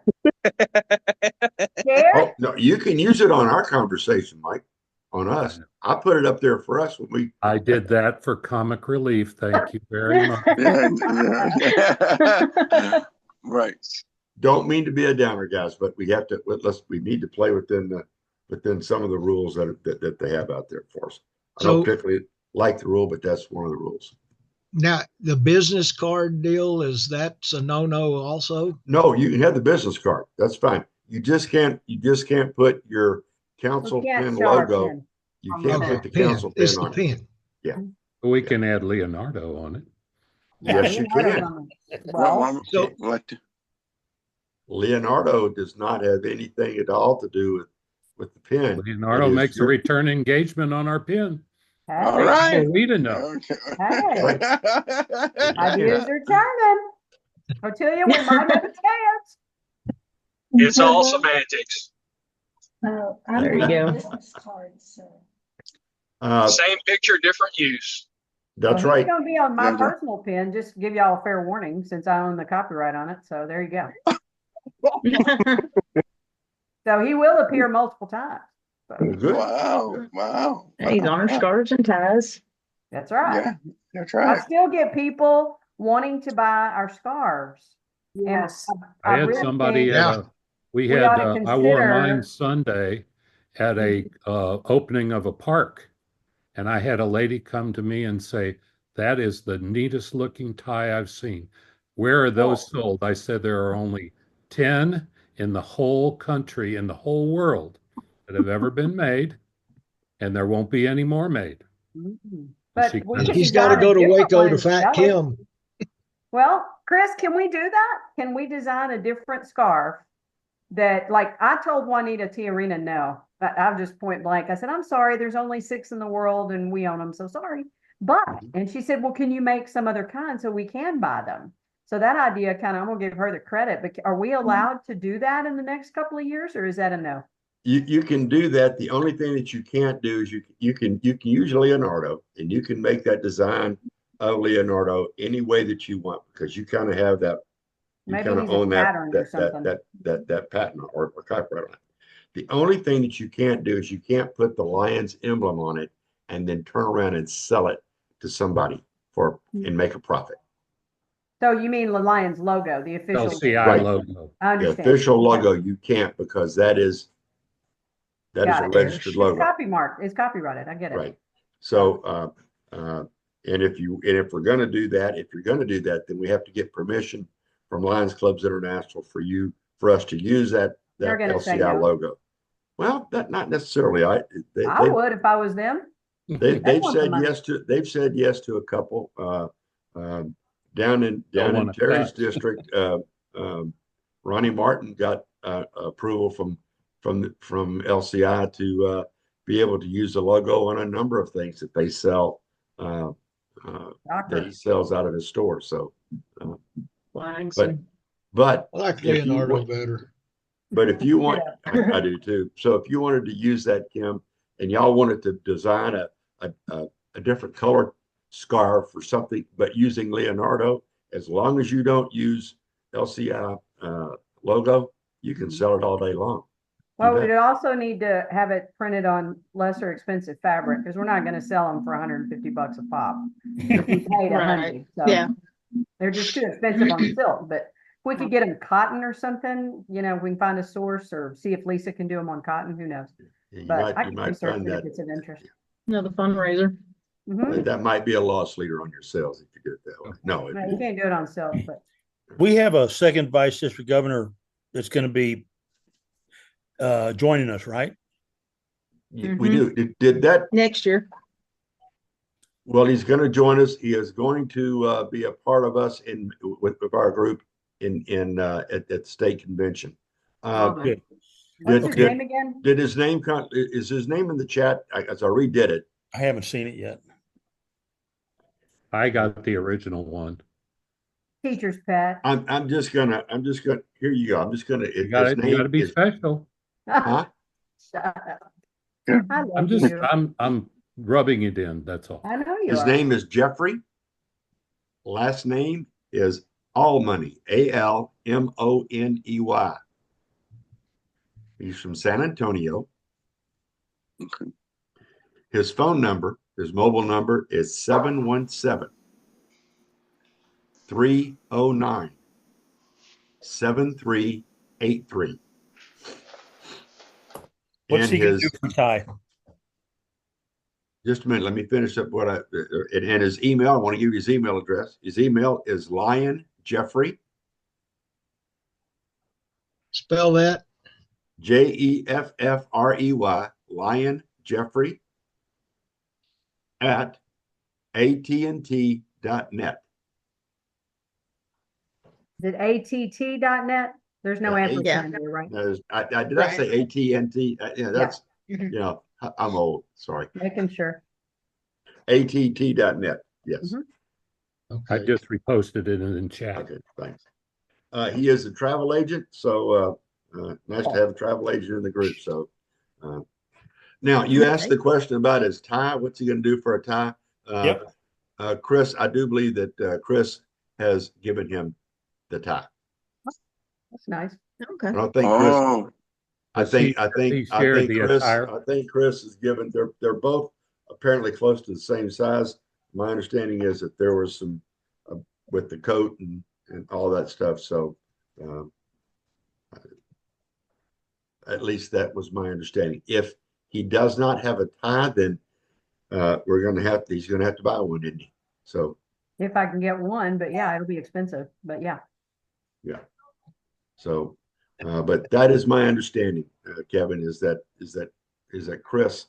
Oh, no, you can use it on our conversation, Mike, on us. I put it up there for us when we. I did that for comic relief. Thank you very much. Right. Don't mean to be a downer, guys, but we need to play within some of the rules that they have out there for us. I don't particularly like the rule, but that's one of the rules. Now, the business card deal, that's a no-no also? No, you can have the business card. That's fine. You just can't put your council pin logo. You can't put the council pin on it. Yeah. We can add Leonardo on it. Yes, you can. Leonardo does not have anything at all to do with the pin. Leonardo makes a return engagement on our pin. Hey. All right. We to know. Hey. Ideas are turning. Otelia, we might have a chance. It's all semantics. There you go. Same picture, different use. That's right. It's going to be on my personal pin. Just give y'all a fair warning since I own the copyright on it. So there you go. So he will appear multiple times. So. Wow. He's on our scarves and ties. That's right. Yeah, that's right. I still get people wanting to buy our scarves. Yes. I had somebody I wore mine Sunday at a opening of a park, and I had a lady come to me and say, that is the neatest looking tie I've seen. Where are those sold? I said there are only 10 in the whole country, in the whole world that have ever been made, and there won't be any more made. But She we kind could of- He's got to design go a to different Waco one to and Fat sell it. Kim. Well, Chris, can we do that? Can we design a different scarf that, like, I told Juanita Tiarina no. I'll just point blank. I said, I'm sorry, there's only 6 in the world and we own them, so sorry. But, and she said, well, can you make some other kind so we can buy them? So that idea kind of, I'm gonna give her the credit, but are we allowed to do that in the next couple of years, or is that a no? You can do that. The only thing that you can't do is you can use Leonardo, and you can make that design of Leonardo any way that you want, because you kind of have that, you Maybe kind of he's a own that pattern or something. that patent or copyright on it. The only thing that you can't do is you can't put the Lions emblem on it and then turn around and sell it to somebody and make a profit. So you mean the Lions logo, the official? LCI Right. logo. I The understand. official Okay. logo you can't, because that is a Got it. registered It's logo. copy marked. It's copyrighted. I get it. Right. So, and if we're going to do that, if you're going to do that, then we have to get permission from Lions Clubs International for us to use that They're gonna say LCI no. logo. Well, not necessarily. I would if I was them. They've want the said money. yes to a couple down in wanna Terry's touch. district. Ronnie Martin got approval from LCI to be able to use the logo on a number of things that they sell that he sells out of his store. So, Flags. but I like if you Leonardo want- better. But if you want, I do too. So if you wanted to use that, Kim, and y'all wanted to design a different color scarf or something, but using Leonardo, as long as you don't use LCI logo, you can sell it all day long. Well, bet. we'd also need to have it printed on lesser expensive fabric, because we're not gonna sell them for $150 a pop. If we paid Right. $100, so Yeah. they're just too expensive on silk, but if we could get them cotton or something, we can find a source or see if Lisa can do them on cotton, who knows? You But I you can might research find it that. if it's of interest. Another fundraiser. Mhm. That might be a loss leader on your sales if you do it that way. No, No, you can't do it on silk, but We have a second vice district governor that's going to be joining us, right? we do. Did that? Next year. Well, he's going to join us. He is going to be a part of us with our group at the state convention. what's Did- his did- name again? Did his name is his name in the chat? As I redid it. I haven't seen it yet. I got the original one. Teacher's pet. I'm just gonna here you go. I'm just gonna You got to be special. huh? Shut up. I love you. I'm rubbing it in. That's all. I know you His are. name is Jeffrey. Last name is Almoney, Almoney. He's from San Antonio. Okay. His phone number, his mobile number is 717-309-7383. What's And he going to his, do for Ty? just a minute, let me finish up and his email. I want to give you his email address. His email is Lion Jeffrey, Spell that. Jeffrey, Lion Jeffrey at AT&T.net. Is it ATT.net? There's no Yeah, ampersand there, right? Did I say AT&T? Yeah, that's, I'm old. Sorry. Making sure. ATT.net. Yes. Mm-hmm. I just reposted it in the chat. Okay, thanks. He is a travel agent, so nice to have a travel agent in the group. So now you asked the question about his tie. What's he going to do for a tie? Yep. Chris, I do believe that Chris has given him the tie. That's nice. Okay. I don't think Chris. Oh, I think Chris is given. They're both apparently close to the same size. My understanding is that there was some with the coat and all that stuff. So at least that was my understanding. If he does not have a tie, then he's going to have to buy one, isn't he? So If I can get one, but yeah, it'll be expensive, but yeah. yeah. So But that is my understanding, Kevin, is that Chris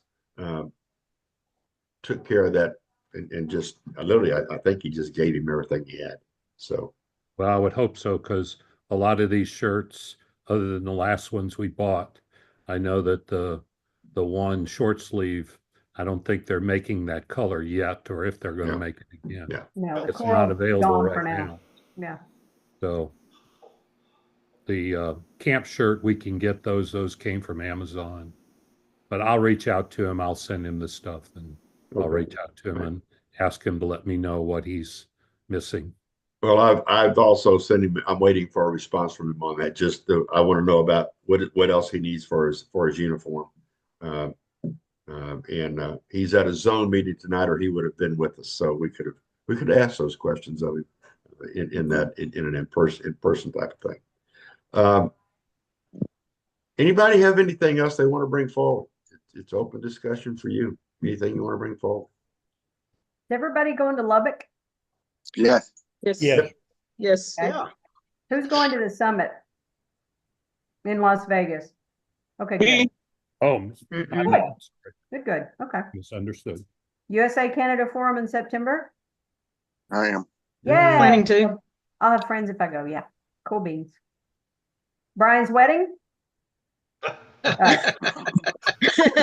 took care of that and just literally, I think he just gave him everything he had. So, Well, I would hope so, because a lot of these shirts, other than the last ones we bought, I know that the one short sleeve, I don't think they're making that color yet, or if they're going to Yeah. make it again. yeah. No, the It's not coral's available gone for right now. now. Yeah. So the camp shirt, we can get those. Those came from Amazon. But I'll reach out to him. I'll send him the stuff, and I'll Okay. reach out to him and ask him to let me know what he's missing. Well, I've also sent him. I'm waiting for a response from him on that. I want to know about what else he needs for his uniform. And he's at a zone meeting tonight, or he would have been with us. So we could have asked those questions of him in an in person type of thing. Anybody have anything else they want to bring forward? It's open discussion for you. Anything you want to bring forward? Is everybody going to Lubbock? Yes. Yes. Yeah. Yes. Okay. Yeah. Who's going to the summit in Las Vegas? Okay, good. Me. Oh, Good. Okay. misunderstood. USA Canada Forum in September? I am. Yeah. Planning to. I'll have friends if I go. Yeah. Cool beans. Brian's wedding?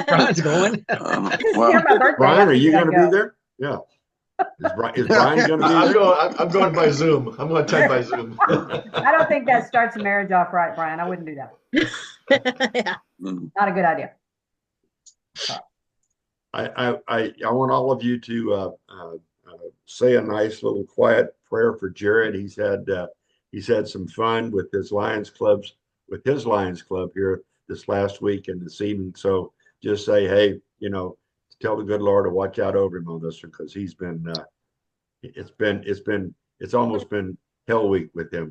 Brian's going. Well, Hear my birthday. Brian, are you I going to be there? Yeah. Is Brian going to be I'm there? I'm going by Zoom. I'm going to type by Zoom. I don't think that starts a marriage off right, Brian. I wouldn't do that. Yeah. Not a good idea. I want all of you to say a nice little quiet prayer for Jared. He's had some fun with his Lions Club here this last week and this evening. So just say, hey, tell the good Lord to watch out over him on this one, because he's been it's almost been hell week with him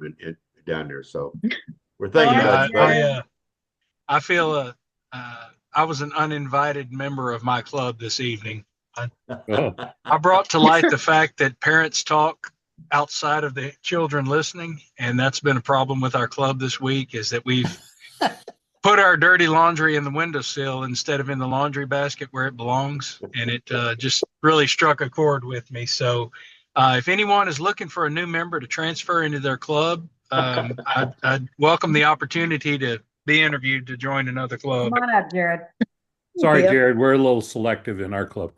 down there. So we're thinking about you, buddy. I feel I was an uninvited member of my club this evening. I brought to light the fact that parents talk outside of the children listening, and that's been a problem with our club this week, is that we've put our dirty laundry in the windowsill instead of in the laundry basket where it belongs, and it just really struck a chord with me. So if anyone is looking for a new member to transfer into their club, I'd welcome the opportunity to be interviewed to join another club. Come on up, Jared. Sorry, Yep. Jared, we're a little selective in our club.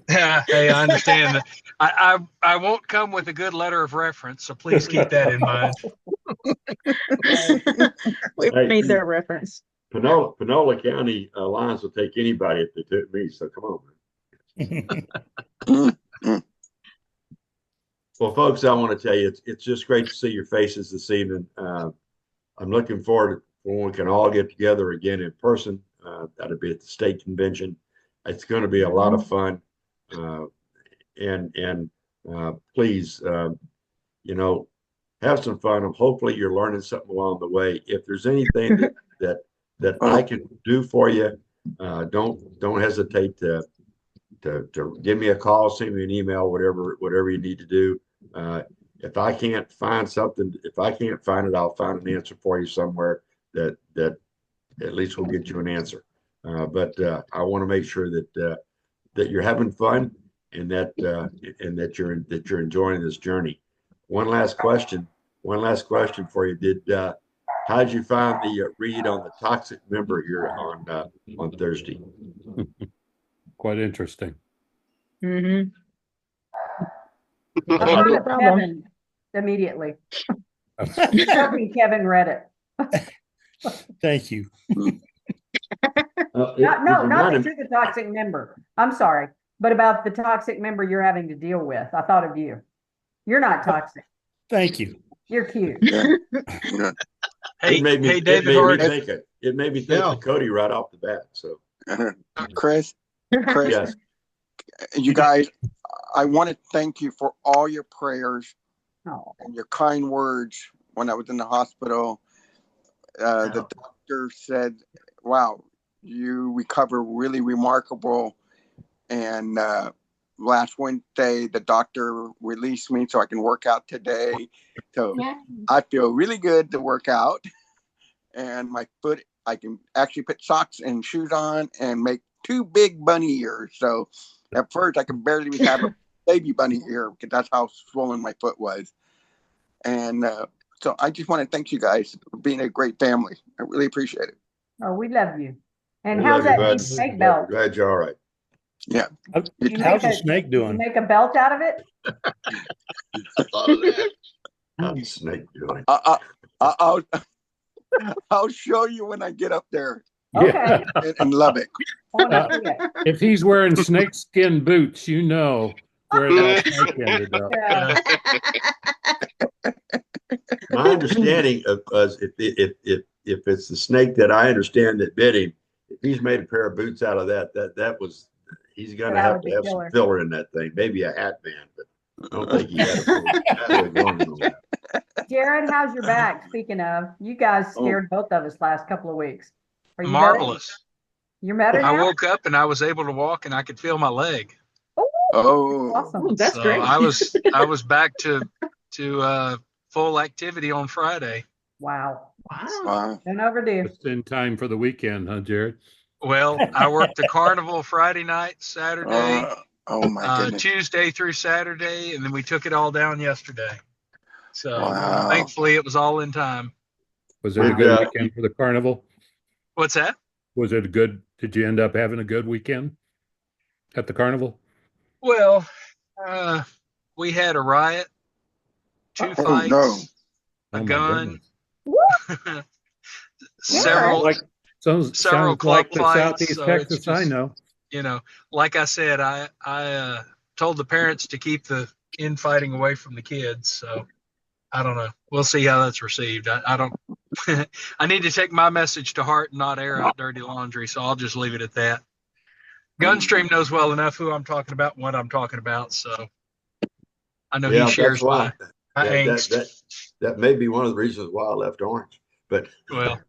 Hey, I understand that. I won't come with a good letter of reference, so please keep that in mind. We Hey. need their reference. Panola County Lions will take anybody if they took me. So come on, man. Well, folks, I want to tell you, it's just great to see your faces this evening. I'm looking forward to when we can all get together again in person. That'll be at the state convention. It's going to be a lot of fun. And please, have some fun. Hopefully you're learning something along the way. If there's anything that I can do for you, don't hesitate to give me a call, send me an email, whatever you need to do. If I can't find something, if I can't find it, I'll find an answer for you somewhere that at least will get you an answer. But I want to make sure that you're having fun and that you're enjoying this journey. One last question for you. How did you find the read on the toxic member here on Thursday? Quite interesting. Mm-hmm. I brought No up problem. Kevin immediately. Hoping Kevin read it. Thank you. Not that you're the toxic member. I'm sorry, but about the toxic member you're having to deal with. I thought of you. You're not toxic. Thank you. You're cute. Hey, It made me David Hart. think of Cody right off the bat. So Chris, yes, you guys, I want to thank you for all your prayers Oh. and your kind words when I was in the hospital. The doctor said, wow, you recover really remarkable. And last Wednesday, the doctor released me so I can work out today. So Yeah. I feel really good to work out. and my foot, I can actually put socks and shoes on and make 2 big bunny ears. So at first I could barely have a baby bunny ear because that's how swollen my foot was. And so I just want to thank you guys for being a great family. I really appreciate it. Oh, we love you. And We how's love you, that bud. new snake belt? Glad you're all right. Yeah. You How's make the snake you doing? make a belt out of it? How's the snake doing? I'll show you when I get up there Okay. in Lubbock. If he's wearing snakeskin boots, you know where that snake ended up. My understanding of if it's the snake that I understand that bit him, if he's made a pair of boots out of that was he's gonna have to have some filler in that thing, maybe a hat band, but I don't think he had a full garment on that. Jared, how's your back? Speaking of, you guys scared both of us last couple of weeks. Are you Marvelous. better? You're better now? I woke up and I was able to walk and I could feel my leg. Oh, awesome. Ooh, that's So great. I was back to full activity on Friday. Wow. wow. Don't overdo. Just in time for the weekend, huh, Jared? Well, I worked the carnival Friday night, Saturday, Oh my goodness. Tuesday through Saturday, and then we took it all down yesterday. So Wow. thankfully it was all in time. Was it a good weekend for the carnival? What's that? Was it a good? Did you end up having a good weekend at the carnival? Well, we had a riot, 2 fights, no. a my gun, goodness. several Sounds club like the fights. Southeast So Texas it's just, I know. you know, like I said, I told the parents to keep the infighting away from the kids. So I don't know. We'll see how that's received. I don't. I need to take my message to heart and not air out dirty laundry. So I'll just leave it at that. Gunstream knows well enough who I'm talking about and what I'm talking about. So I know he shares my angst. That may be one of the reasons why I left Orange. But well,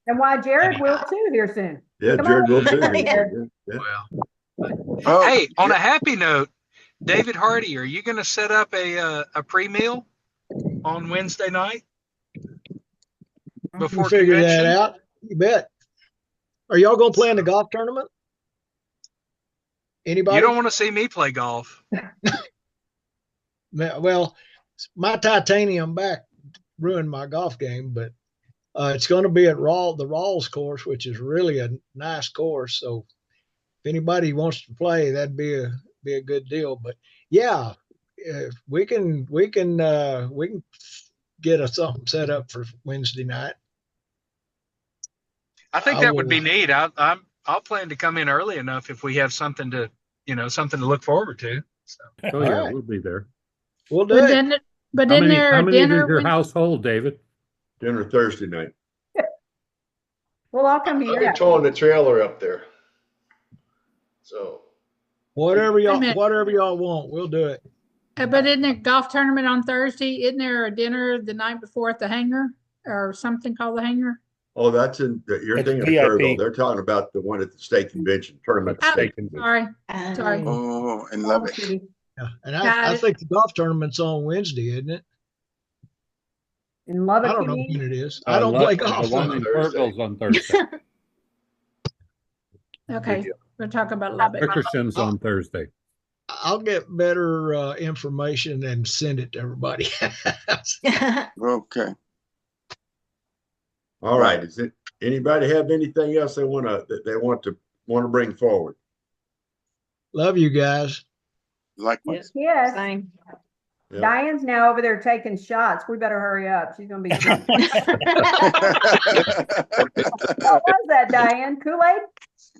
and why Jared will too here soon. Yeah, Come Jared on. will too. Yeah. Well, hey, on a happy note, David Hardy, are you going to set up a pre-meal on Wednesday night before figure convention? that out. You bet. Are y'all going to play in the golf tournament? Anybody? You don't want to see me play golf. Well, my titanium back ruined my golf game, but it's going to be at the Rawls course, which is really a nice course. So if anybody wants to play, that'd be a good deal. But yeah, we can get something set up for Wednesday night. I think that would be neat. I'll plan to come in early enough if we have something to look forward to. So. Oh yeah, we'll be there. We'll do it. But how isn't many, there how a many dinner? is your household, David? Dinner Thursday night. Well, I'll come to your I'll be house. towing the trailer up there. So whatever y'all want, we'll do it. But isn't there a golf tournament on Thursday? Isn't there a dinner the night before at the hangar or something called the hangar? Oh, that's you're It's thinking of VIP. Kerrville. They're talking about the one at the state convention tournament. Oh, State convention. Sorry. Oh, and Lubbock. Yeah, and I think the golf tournament's on Wednesday, isn't it? In Lubbock, I don't you know mean? when it is. I don't play golf. The one in Kerrville's on Thursday. Okay, we're talking about Lubbock. Dickerson's on Thursday. I'll get better information and send it to everybody. Okay. All right. Is it anybody have anything else they want to bring forward? Love you guys. Likewise. Yes. Same. Yeah. Diane's now over there taking shots. We better hurry up. She's gonna be. What was that, Diane? Kool-Aid?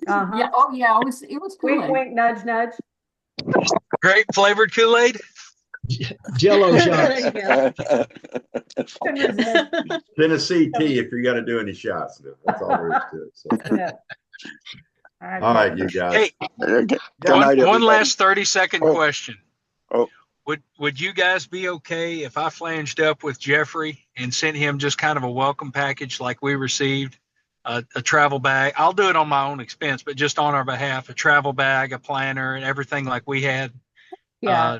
Uh-huh. Yeah. Oh, yeah. It was Wink, Kool-Aid. wink, nudge, nudge. Grape flavored Kool-Aid. Jello shots. Couldn't resist. Tennessee tea if you got to do any shots. That's all there is to it. So. Yeah. All right, you guys. Hey, one last 30-second question. Oh. Would you guys be okay if I flanged up with Jeffrey and sent him just kind of a welcome package like we received, a travel bag? I'll do it on my own expense, but just on our behalf, a travel bag, a planner, and everything like we had. Yeah.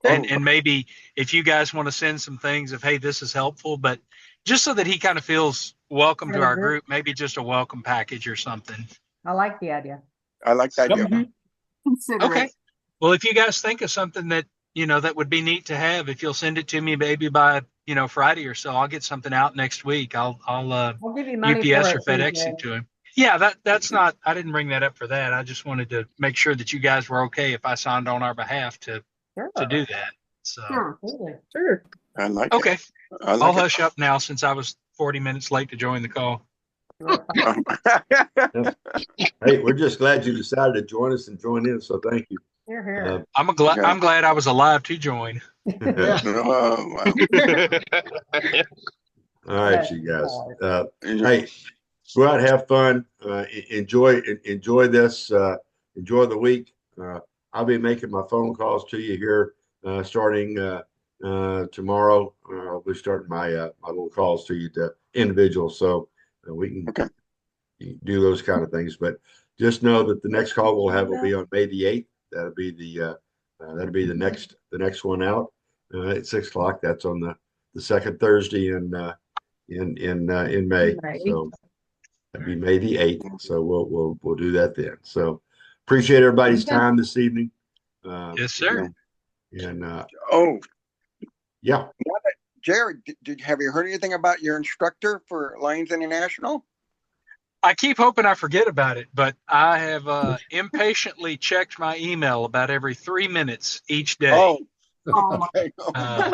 And maybe if you guys want to send some things of, hey, this is helpful, but just so that he kind of feels welcome to Have a our group. group, maybe just a welcome package or something. I like the idea. I like that Yep. idea. Consider Okay. it. Well, if you guys think of something that, that would be neat to have, if you'll send it to me maybe by, Friday or so, I'll get something out next week. I'll I'll give you money UPS for or it, FedEx TJ. it to him. Yeah, that's not, I didn't bring that up for that. I just wanted to make sure that you guys were okay if I signed on our behalf to do that. So, Sure. Sure. I like okay. it. I I'll like hush up now since I was 40 minutes late to join the call. it. Hey, we're just glad you decided to join us and join in. So thank you. Here, here. I'm Yeah. glad I was alive to join. Oh, wow. All right, you guys. Hey, go out, have fun, enjoy this, enjoy the week. I'll be making my phone calls to you here starting tomorrow. I'll be starting my my little calls to you to individuals, so we can do those kind of things. But just know that the next call we'll have will be on May the 8th. That'll be the next one out at 6 o'clock. That's on the second Thursday in May. So that'd be May the 8th. So we'll do that then. So appreciate everybody's time this evening. Yes, sir. And Yeah. Jared, have you heard anything about your instructor for Lions International? I keep hoping I forget about it, but I have impatiently checked my email about every 3 minutes each day. Oh, Okay.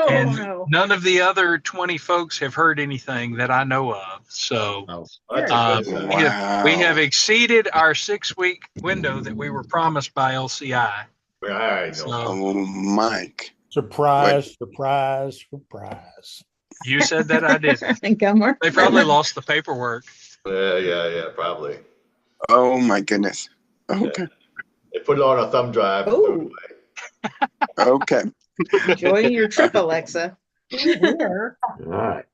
And no. none of the other 20 folks have heard anything that I know of. So That's a good sign. we have exceeded our 6-week window that we were promised by LCI. There you go. So Oh, Mike. Surprise, Wait. surprise, surprise. you said that I did. I think I'm They probably lost the paperwork. Yeah, probably. Oh, my goodness. Okay. They put it on a thumb drive. And threw it Oh. away. Okay. enjoying your trip, Alexa. Here. all right.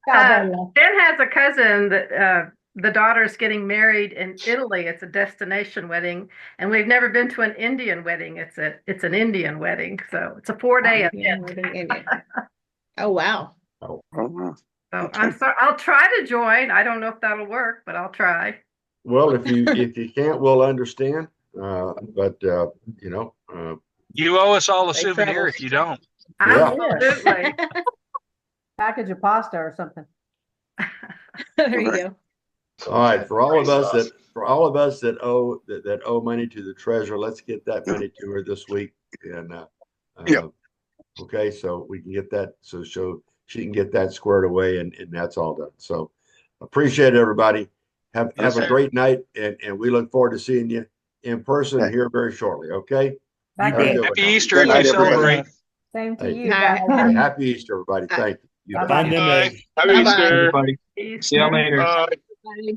Ben has a cousin that the daughter's getting married in Italy. It's a destination wedding, and we've never been to an Indian wedding. It's an Indian wedding, so it's a 4-day event. Oh wow. Oh, wow. So Okay. I'm sorry. I'll try to join. I don't know if that'll work, but I'll try. Well, if you can't, we'll understand. But You owe us all a Safe souvenir travels. if you don't. Yeah. Absolutely. Package of pasta or something. There you go. all right. For all of us that owe money to the treasurer, let's get that money to her this week. And okay, so we can get that so she can get that squared away, and that's all done. So appreciate it, everybody. Have a great night, and we look forward to seeing you in person here very shortly. Okay. Thank Have a you. good one. Happy Easter Good if night, you everybody. celebrate. Same to Hey. you. Hi. guys. Hey, happy Easter, everybody. Thank you. Bye-bye. Find them Bye. eggs. Happy Bye-bye. Easter, everybody. Peace. See y'all later. Bye.